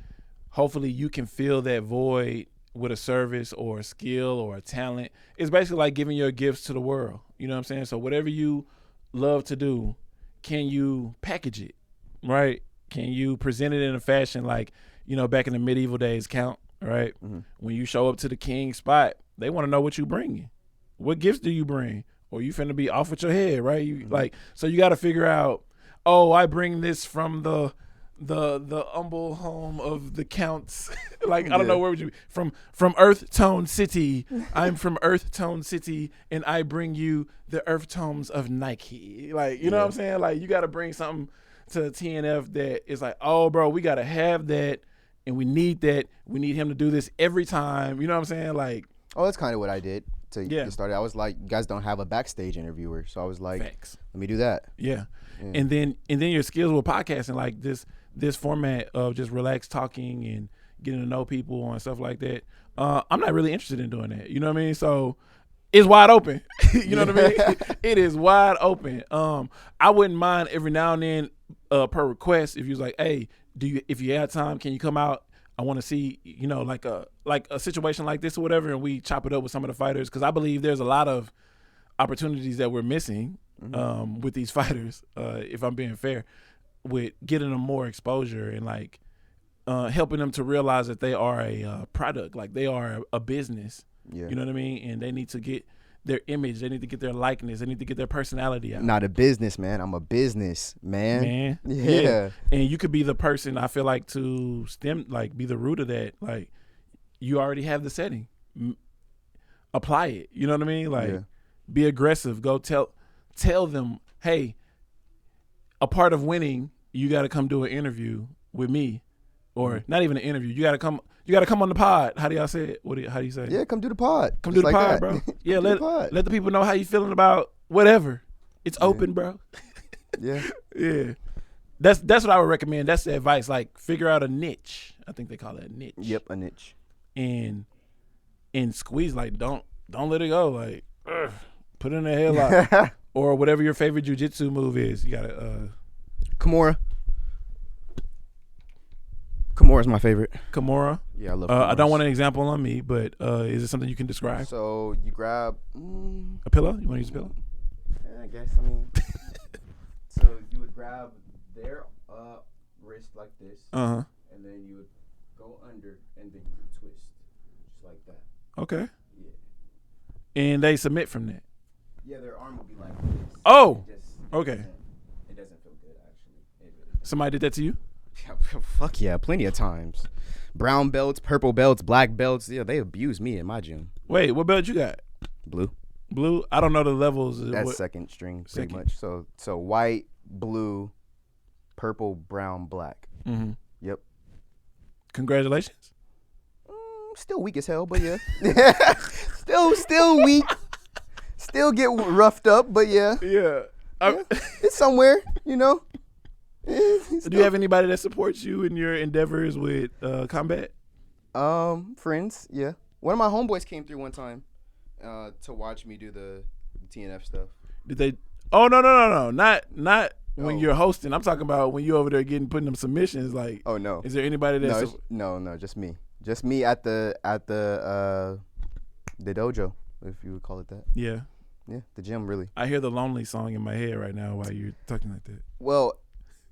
hopefully you can fill that void with a service or a skill or a talent. It's basically like giving your gifts to the world. You know what I'm saying? So whatever you love to do, can you package it, right? Can you present it in a fashion like, you know, back in the medieval days count, right? Mm-hmm. When you show up to the king's spot, they want to know what you bringing. What gifts do you bring? Or you finna be off with your head, right? You like, so you got to figure out, oh, I bring this from the humble home of the counts. Like, I don't know, where would you be? From Earth Tone City. I'm from Earth Tone City, and I bring you the Earth Tones of Nike. Like, you know what I'm saying? Like, you got to bring something to TNF that is like, oh, bro, we got to have that, and we need that. We need him to do this every time. You know what I'm saying? Like, oh, that's kind of what I did to get started. I was like, you guys don't have a backstage interviewer, so I was like, facts. Let me do that. Yeah. And then your skills with podcasting, like this format of just relaxed talking and getting to know people and stuff like that. I'm not really interested in doing that. You know what I mean? So it's wide open. You know what I mean? It is wide open. I wouldn't mind every now and then per request if you was like, hey, if you have time, can you come out? I want to see, like a situation like this or whatever, and we chop it up with some of the fighters, because I believe there's a lot of opportunities that we're missing with these fighters, if I'm being fair, with getting them more exposure and like helping them to realize that they are a product, like they are a business. Yeah. You know what I mean? And they need to get their image, they need to get their likeness, they need to get their personality out. Not a business, man. I'm a business, man. Yeah. And you could be the person, I feel like, to be the root of that. Like, you already have the setting. Apply it. You know what I mean? Like, be aggressive. Go tell them, hey, a part of winning, you got to come do an interview with me, or not even an interview. You got to come on the pod. How do y'all say it? How do you say it? Yeah, come do the pod. Come do the pod, bro. Yeah, let the people know how you feeling about whatever. It's open, bro. Yeah. Yeah. That's what I would recommend. That's the advice. Like, figure out a niche. I think they call it a niche. Yep, a niche. And squeeze, like, don't let it go. Like, put it in a headlock. Or whatever your favorite jiu-jitsu move is. You gotta Kimura. Kimura's my favorite. Kimura? Yeah, I love I Kimuras. don't want an example on me, but is it something you can describe? So you grab a pillow? You want to use a pillow? I guess. I mean, so you would grab their wrist like this, and then you would go under, and then you would twist, just like that. Okay. Yeah. And they submit from that. Yeah, their arm would be like this. Oh. Okay. It doesn't feel good, actually. Somebody did that to you? Fuck yeah, plenty of times. Brown belts, purple belts, black belts. Yeah, they abuse me in my gym. Wait, what belt you got? Blue. Blue? I don't know the levels. That's second string, pretty much. So white, blue, purple, brown, black. Mm-hmm. Yep. Congratulations. Still weak as hell, but yeah. still weak. Still get roughed up, but yeah. Yeah. It's somewhere, you know. Do you have anybody that supports you in your endeavors with combat? Friends, yeah. One of my homeboys came through one time to watch me do the TNF stuff. Did they? Oh no! Not when you're hosting. I'm talking about when you're over there putting them submissions. Like, oh no, is there anybody that? No, just me. Just me at the dojo, if you would call it that. Yeah. Yeah, the gym, really. I hear the Lonely song in my head right now while you're talking like that. Well,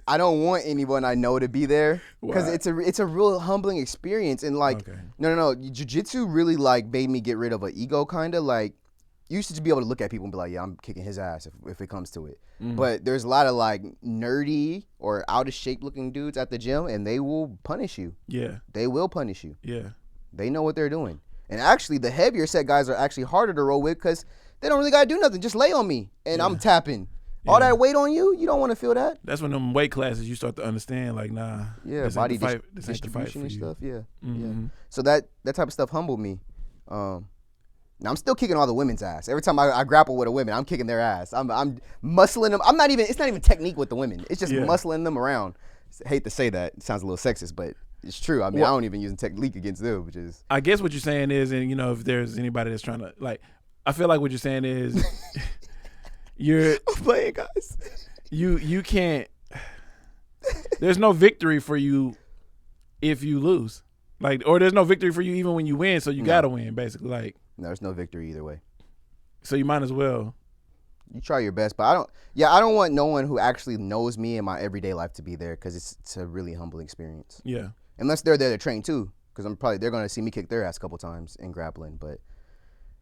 I don't want anyone I know to be there because it's a real humbling experience. And like, no, jiu-jitsu really like made me get rid of an ego, kind of like. You used to be able to look at people and be like, yeah, I'm kicking his ass if it comes to it. But there's a lot of like nerdy or out of shape looking dudes at the gym, and they will punish you. Yeah, they will punish you. Yeah, they know what they're doing. And actually, the heavier set guys are actually harder to roll with because they don't really gotta do nothing. Just lay on me, and I'm tapping. All that weight on you, you don't want to feel that. That's when them weight classes you start to understand, like, nah. Yeah, body distribution and stuff. Yeah, yeah. So that type of stuff humbled me. Now I'm still kicking all the women's ass. Every time I grapple with a woman, I'm kicking their ass. I'm muscling them. It's not even technique with the women. It's just muscling them around. I hate to say that. It sounds a little sexist, but it's true. I mean, I don't even use technique against them, which is. I guess what you're saying is, and if there's anybody that's trying to like, I feel like what you're saying is, you're playing guys. You can't. There's no victory for you if you lose, like, or there's no victory for you even when you win. So you gotta win, basically, like. No, there's no victory either way. So you might as well. You try your best, but I don't want no one who actually knows me in my everyday life to be there because it's a really humbling experience. Yeah. Unless they're there to train too, because they're going to see me kick their ass a couple times in grappling. But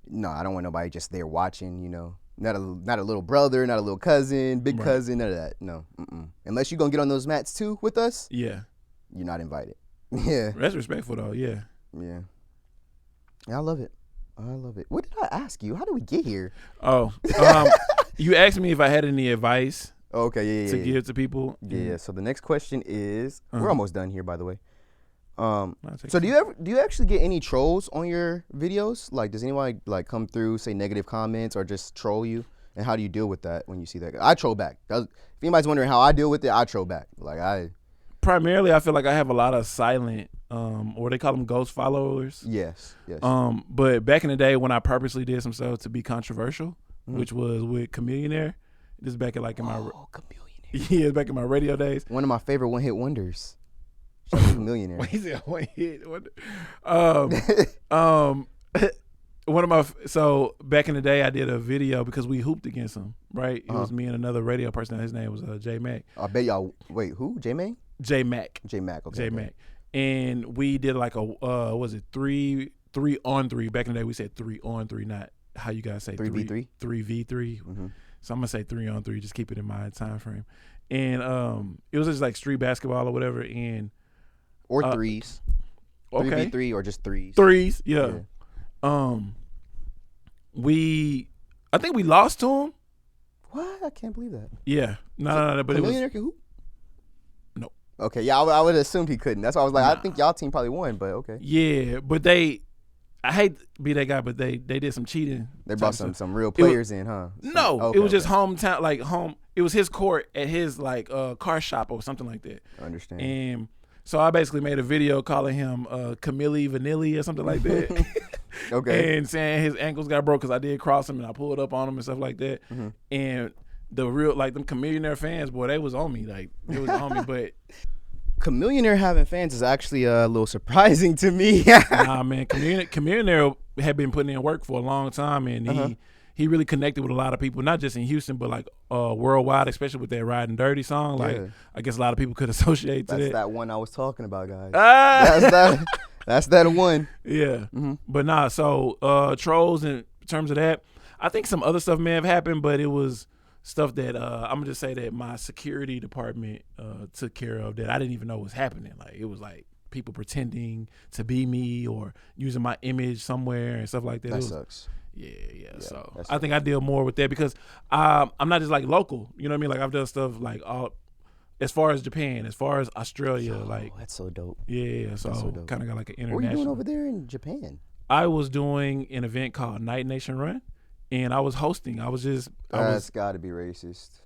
no, I don't want nobody just there watching. Not a little brother, not a little cousin, big cousin, none of that. No. Unless you're gonna get on those mats too with us. Yeah. You're not invited. Yeah. That's respectful though. Yeah. Yeah. Yeah, I love it. What did I ask you? How did we get here? Oh, you asked me if I had any advice. Okay, to give to people. Yeah. So the next question is, we're almost done here, by the way. So do you actually get any trolls on your videos? Like, does anybody like come through, say negative comments, or just troll you? And how do you deal with that when you see that? I troll back. If anybody's wondering how I deal with it, I troll back. Like primarily, I feel like I have a lot of silent or they call them ghost followers. Yes. But back in the day when I purposely did some stuff to be controversial, which was with Chameleonaire, this is back in like in my Chameleonaire. back in my radio days. One of my favorite one-hit wonders. Chameleonaire. He said one hit wonder. One of my so back in the day I did a video because we hooped against him, right? It was me and another radio person. His name was J Mac. I bet y'all wait, who? J Mac? J Mac. J Mac, okay. J Mac. And we did like a was it 3-on-3. Back in the day we said 3-on-3, not how you guys say 3v3. 3v3. Mm-hmm. So I'm gonna say 3-on-3, just keep it in my time frame. And it was just like street basketball or whatever, and or threes. Okay. 3v3 or just threes. Threes, yeah. I think we lost to him. What? I can't believe that. Yeah. No. But Chameleonaire can hoop? No. Okay, yeah, I would have assumed he couldn't. That's why I was like, I think y'all team probably won, but okay. Yeah, but I hate to be that guy, but they did some cheating. They brought some real players in, huh? No, it was just hometown, like home. It was his court at his like car shop or something like that. I understand. And so I basically made a video calling him Camille Vanilli or something like that. Okay. And saying his ankles got broke because I did cross him and I pulled up on him and stuff like that. Mm-hmm. And the real like them Chameleonaire fans, boy, they was on me. Like they was on me, but Chameleonaire having fans is actually a little surprising to me. nah, man, Chameleonaire had been putting in work for a long time, and he really connected with a lot of people, not just in Houston, but like worldwide, especially with that "Riding Dirty" song. Like I guess a lot of people could associate to that. That's that one I was talking about, guys. That's that one. Yeah, but nah. So trolls in terms of that, I think some other stuff may have happened, but it was stuff that I'm gonna just say that my security department took care of that I didn't even know was happening. Like it was like people pretending to be me or using my image somewhere and stuff like that. That sucks. Yeah. So I think I deal more with that because I'm not just like local. You know what I mean? Like I've done stuff like all as far as Japan, as far as Australia. Like that's so dope. Yeah. So kind of got like an international. What are you doing over there in Japan? I was doing an event called Night Nation Run. And I was hosting. That's got to be racist.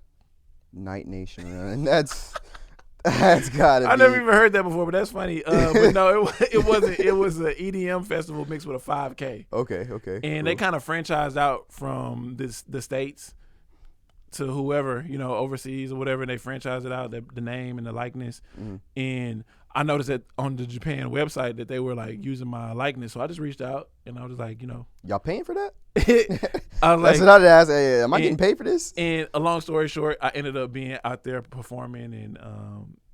Night Nation Run. That's got to be. I never even heard that before, but that's funny. But no, it wasn't. It was an EDM festival mixed with a 5K. Okay. And they kind of franchised out from the States to whoever, overseas or whatever. And they franchised it out, the name and the likeness. Mm-hmm. And I noticed that on the Japan website that they were like using my likeness. So I just reached out and I was like, y'all paying for that? I was That's what I'd ask. Hey, am I getting paid for this? And a long story short, I ended up being out there performing and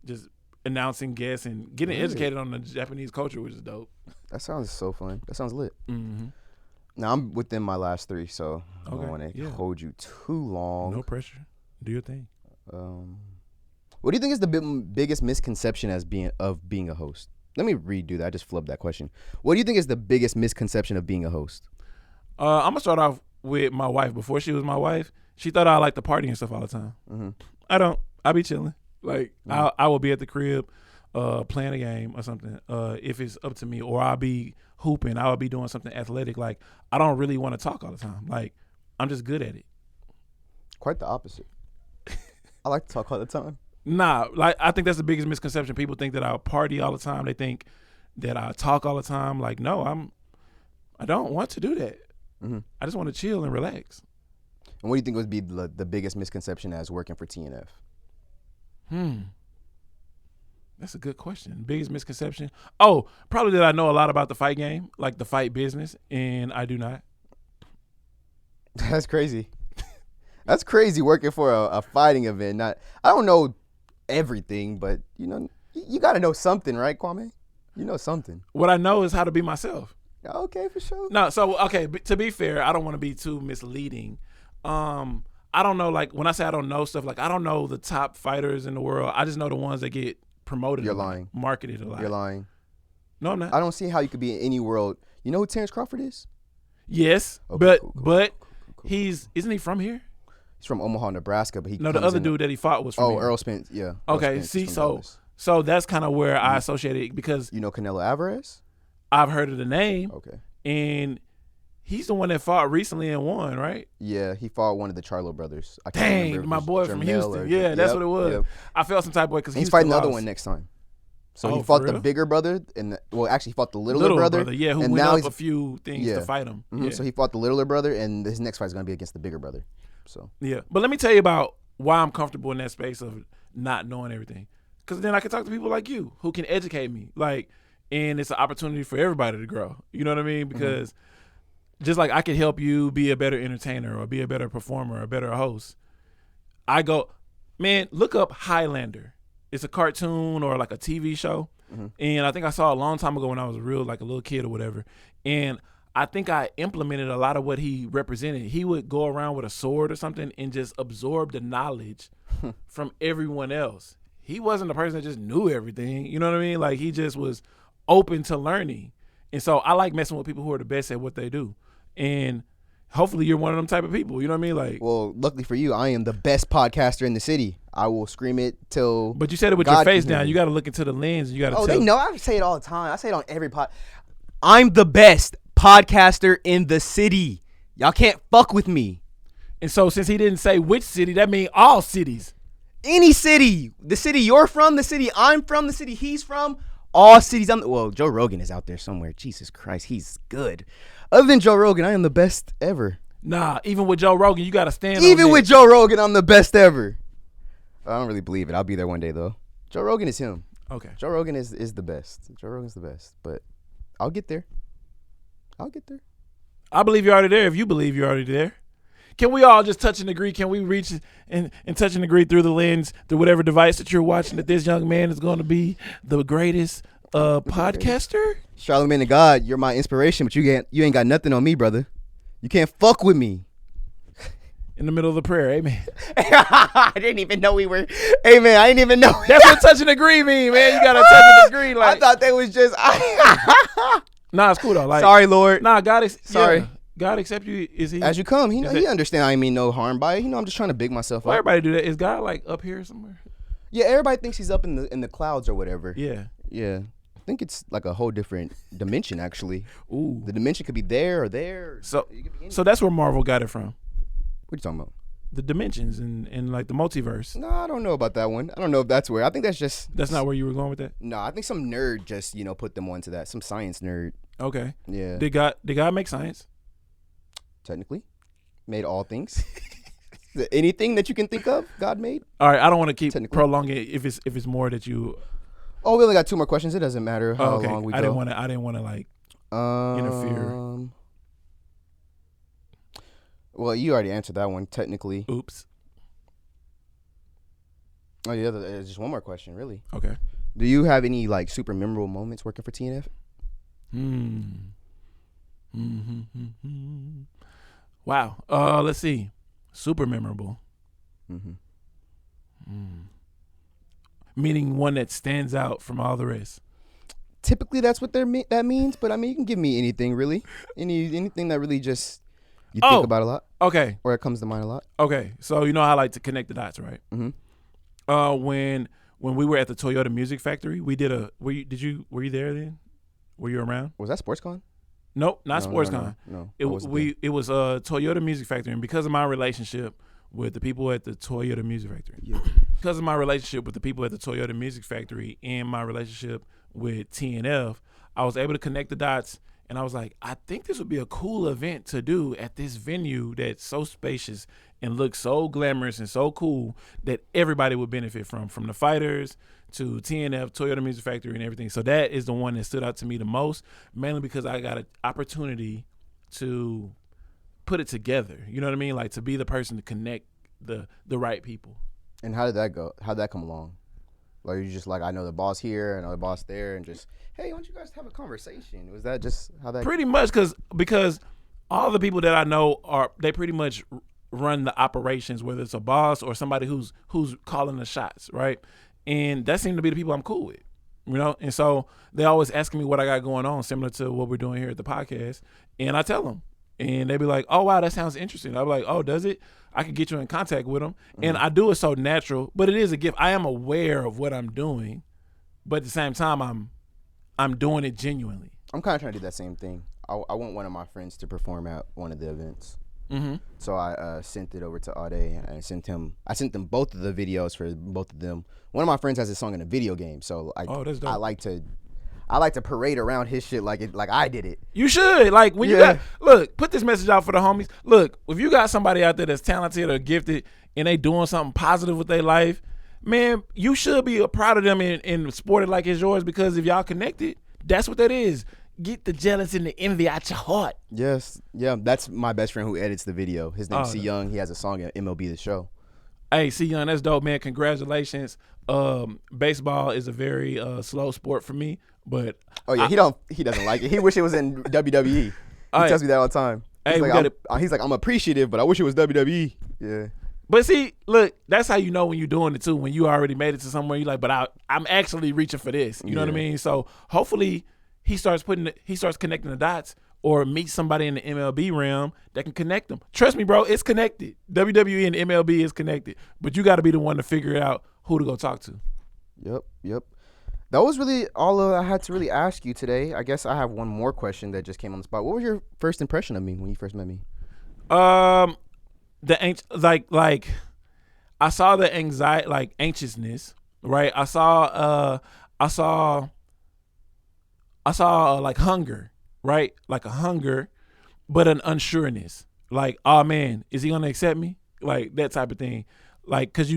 just announcing guests and getting educated on the Japanese culture, which is dope. That sounds so fun. That sounds lit. Mm-hmm. Now I'm within my last 3, so I don't want to hold you too long. No pressure. Do your thing. What do you think is the biggest misconception of being a host? Let me redo that. I just flubbed that question. What do you think is the biggest misconception of being a host? I'm going to start off with my wife. Before she was my wife, she thought I liked to party and stuff all the time. Mm-hmm. I don't. I be chilling. Like, I will be at the crib playing a game or something if it's up to me. Or I'll be hooping. I'll be doing something athletic. Like, I don't really want to talk all the time. Like, I'm just good at it. Quite the opposite. I like to talk all the time. Nah, like I think that's the biggest misconception. People think that I party all the time. They think that I talk all the time. Like, no, I don't want to do that. Mm-hmm. I just want to chill and relax. And what do you think would be the biggest misconception as working for TNF? That's a good question. Biggest misconception? Oh, probably that I know a lot about the fight game, like the fight business, and I do not. That's crazy. That's crazy working for a fighting event. I don't know everything, but you got to know something, right, Kwame? You know something. What I know is how to be myself. Okay, for sure. No, so okay, but to be fair, I don't want to be too misleading. I don't know, like when I say I don't know stuff, like I don't know the top fighters in the world. I just know the ones that get promoted. You're lying. Marketed a lot. You're lying. No, I'm not. I don't see how you could be in any world. You know who Terrence Crawford is? Yes, okay, but isn't he from here? He's from Omaha, Nebraska, but the other dude that he fought was from here. Errol Spence, yeah. Okay, so that's kind of where I associate it because Canelo Alvarez? I've heard of the name. Okay. And he's the one that fought recently and won, right? Yeah, he fought one of the Charlo brothers. I can't remember my boy from Houston. Yeah, that's what it was. Yep. I felt some type of way because he's fighting the other one next time. So Oh, he for fought the real? bigger brother, actually he fought the littler brother. Yeah, who and went now up a few things to fight him. Mhm, Yeah. So he fought the littler brother, and his next fight is going to be against the bigger brother. So Yeah. But let me tell you about why I'm comfortable in that space of not knowing everything. Because then I can talk to people like you who can educate me. Like, and it's an opportunity for everybody to grow. You know what I mean? Because just like I can help you be a better entertainer or be a better performer or a better host, I go, man, look up Highlander. It's a cartoon or like a TV show. And I think I saw a long time ago when I was a little kid or whatever. And I think I implemented a lot of what he represented. He would go around with a sword or something and just absorb the knowledge from everyone else. He wasn't the person that just knew everything. You know what I mean? Like, he just was open to learning. And so I like messing with people who are the best at what they do. And hopefully you're one of them type of people. You know what I mean? Like, well, luckily for you, I am the best podcaster in the city. I will scream it till. but you said it with God your face can hear down. me. You got to look into the lens. And you got to Oh, tell. they know. I say it all the time. I say it on every pod. I'm the best podcaster in the city. Y'all can't fuck with me. And so since he didn't say which city, that means all cities. Any city, the city you're from, the city I'm from, the city he's from, all cities. Well, Joe Rogan is out there somewhere. Jesus Christ, he's good. Other than Joe Rogan, I am the best ever. Nah, even with Joe Rogan, you got to stand on Even that. with Joe Rogan, I'm the best ever. I don't really believe it. I'll be there one day, though. Joe Rogan is him. Okay. Joe Rogan is the best. Joe Rogan's the best. But I'll get there. I believe you're already there if you believe you're already there. Can we all just touch and agree? Can we reach and touch and agree through the lens, through whatever device that you're watching, that this young man is going to be the greatest podcaster? Charlamagne the God, you're my inspiration, but you ain't got nothing on me, brother. You can't fuck with me. In the middle of the prayer, amen. I didn't even know we were. Hey, man, I didn't even know. That's what touch and agree mean, man. You got to touch and agree. Like, I thought that was just. nah, it's cool though. Like, Sorry, Lord. Nah, God is Sorry. Yeah, God accept you. Is he? As you come, he it- understand I ain't mean no harm by it. I'm just trying to big myself Well, up. everybody do that. Is God like up here somewhere? Yeah, everybody thinks he's up in the clouds or whatever. Yeah. Yeah. I think it's like a whole different dimension, actually. Ooh. The dimension could be there or there. So, It could be so that's where Marvel got it from. What are you talking about? The dimensions and like the multiverse. No, I don't know about that one. I don't know if that's where. I think that's just. That's not where you were going with that. No, I think some nerd just put them onto that. Some science nerd. Okay. Yeah. Did God make science? Technically, made all things. Anything that you can think of, God made. All right. I don't want to keep Technically. prolonging it if it's more that you. Oh, we only got 2 more questions. It doesn't matter how okay. long we go. I didn't want to like interfere. Well, you already answered that one. Technically. Oops. Oh yeah, there's just one more question, really. Okay. Do you have any like super memorable moments working for TNF? Wow. Let's see. Super memorable. Meaning one that stands out from all the rest. Typically, that's what that means. But I mean, you can give me anything really, anything that really just you think about a lot, Okay. or it comes to mind a lot. Okay. So you know how I like to connect the dots, right? When we were at the Toyota Music Factory, we did were you there then? Were you around? Was that SportsCon? Nope, not No, SportsCon. No. It was a Toyota Music Factory, and because of my relationship with the people at the Toyota Music Factory, because of my relationship with the people at the Toyota Music Factory and my relationship with TNF, I was able to connect the dots, and I was like, I think this would be a cool event to do at this venue that's so spacious and looks so glamorous and so cool that everybody would benefit from the fighters to TNF, Toyota Music Factory, and everything. So that is the one that stood out to me the most, mainly because I got an opportunity to put it together. You know what I mean? Like to be the person to connect the right people. And how did that go? How did that come along? Like you just like, I know the boss here, I know the boss there, and just, hey, why don't you guys have a conversation? Was that just how that? Pretty much, because all the people that I know they pretty much run the operations, whether it's a boss or somebody who's calling the shots, right? And that seemed to be the people I'm cool with, you know? And so they always asking me what I got going on, similar to what we're doing here at the podcast. And I tell them, and they be like, oh, wow, that sounds interesting. I'll be like, oh, does it? I can get you in contact with them. And I do it so natural, but it is a gift. I am aware of what I'm doing, but at the same time, I'm doing it genuinely. I'm kind of trying to do that same thing. I want one of my friends to perform at one of the events. Mm-hmm. So I sent it over to Ade, and I sent them both of the videos for both of them. One of my friends has a song in a video game, so That's dope. I like to parade around his shit like I did it. You should. Like, when you got, look, put this message out for the homies. Look, if you got somebody out there that's talented or gifted and they doing something positive with their life, man, you should be proud of them and support it like it's yours, because if y'all connected, that's what that is. Get the jealous and the envy out your heart. Yes. Yeah, that's my best friend who edits the video. His name's C Young. He has a song in MLB The Show. Hey, C Young, that's dope, man. Congratulations. Baseball is a very slow sport for me, but he doesn't like it. He wish it was in WWE. He tells me that all the time. He's like, I'm appreciative, but I wish it was WWE. Yeah. But see, look, that's how you know when you're doing it too. When you already made it to somewhere, you're like, but I'm actually reaching for this. You know what I mean? So hopefully he starts connecting the dots, or meet somebody in the MLB realm that can connect them. Trust me, bro, it's connected. WWE and MLB is connected, but you got to be the one to figure out who to go talk to. Yep. That was really all I had to really ask you today. I guess I have one more question that just came on the spot. What was your first impression of me when you first met me? Like I saw the anxiety, like anxiousness, right? I saw like hunger. Right? Like a hunger, but an unsureness. Like, oh man, is he gonna accept me? Like that type of thing. Like, cause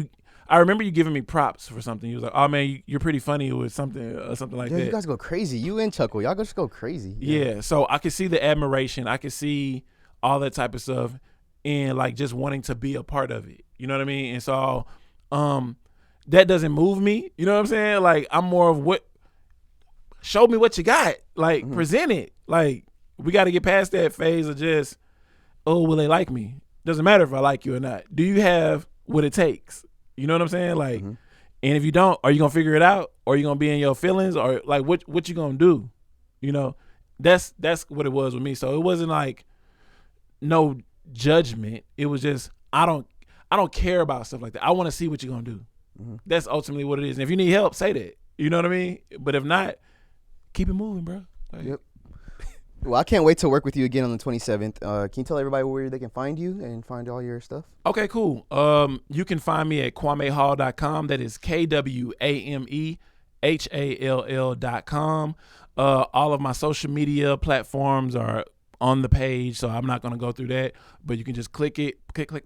I remember you giving me props for something. You was like, oh man, you're pretty funny with something like that. You guys go crazy. You and Chuckle, y'all just go crazy. Yeah. So I could see the admiration. I could see all that type of stuff, and like just wanting to be a part of it. You know what I mean? And so, that doesn't move me. You know what I'm saying? Like, I'm more of show me what you got. Like, present it. Like, we got to get past that phase of just, oh, will they like me? Doesn't matter if I like you or not. Do you have what it takes? You know what I'm saying? Like, and if you don't, are you gonna figure it out? Or are you gonna be in your feelings? Or like, what you gonna do? You know, that's what it was with me. So it wasn't like no judgment. It was just, I don't care about stuff like that. I want to see what you're gonna do. That's ultimately what it is. And if you need help, say that. You know what I mean? But if not, keep it moving, bro. Like, yep. Well, I can't wait to work with you again on the 27th. Can you tell everybody where they can find you and find all your stuff? Okay, cool. You can find me at KwameHall.com. That is KWAMEHALL.com. All of my social media platforms are on the page, so I'm not going to go through that. But you can just click,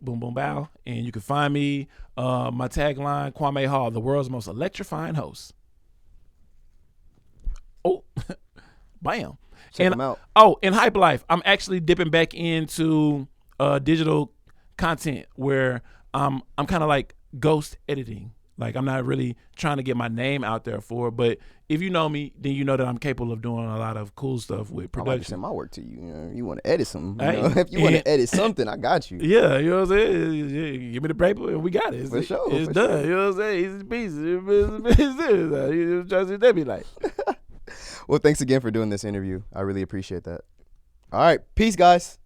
boom, boom, bow, and you can find me. My tagline, Kwame Hall, the world's most electrifying host. Oh, bam. Check them out. Oh, in Hype Life, I'm actually dipping back into digital content where I'm kind of like ghost editing. Like, I'm not really trying to get my name out there for it, but if you know me, then you know that I'm capable of doing a lot of cool stuff with production. I like to send my work to you. You know, you want to edit something. You know? If you want to edit something, I got you. Yeah, you know what I'm saying? Yeah, give me the paper and we got it. For sure. It's done. Sure. You know what I'm saying? Easy peasy. You trust me, that be like. Well, thanks again for doing this interview. I really appreciate that. All right. Peace, guys.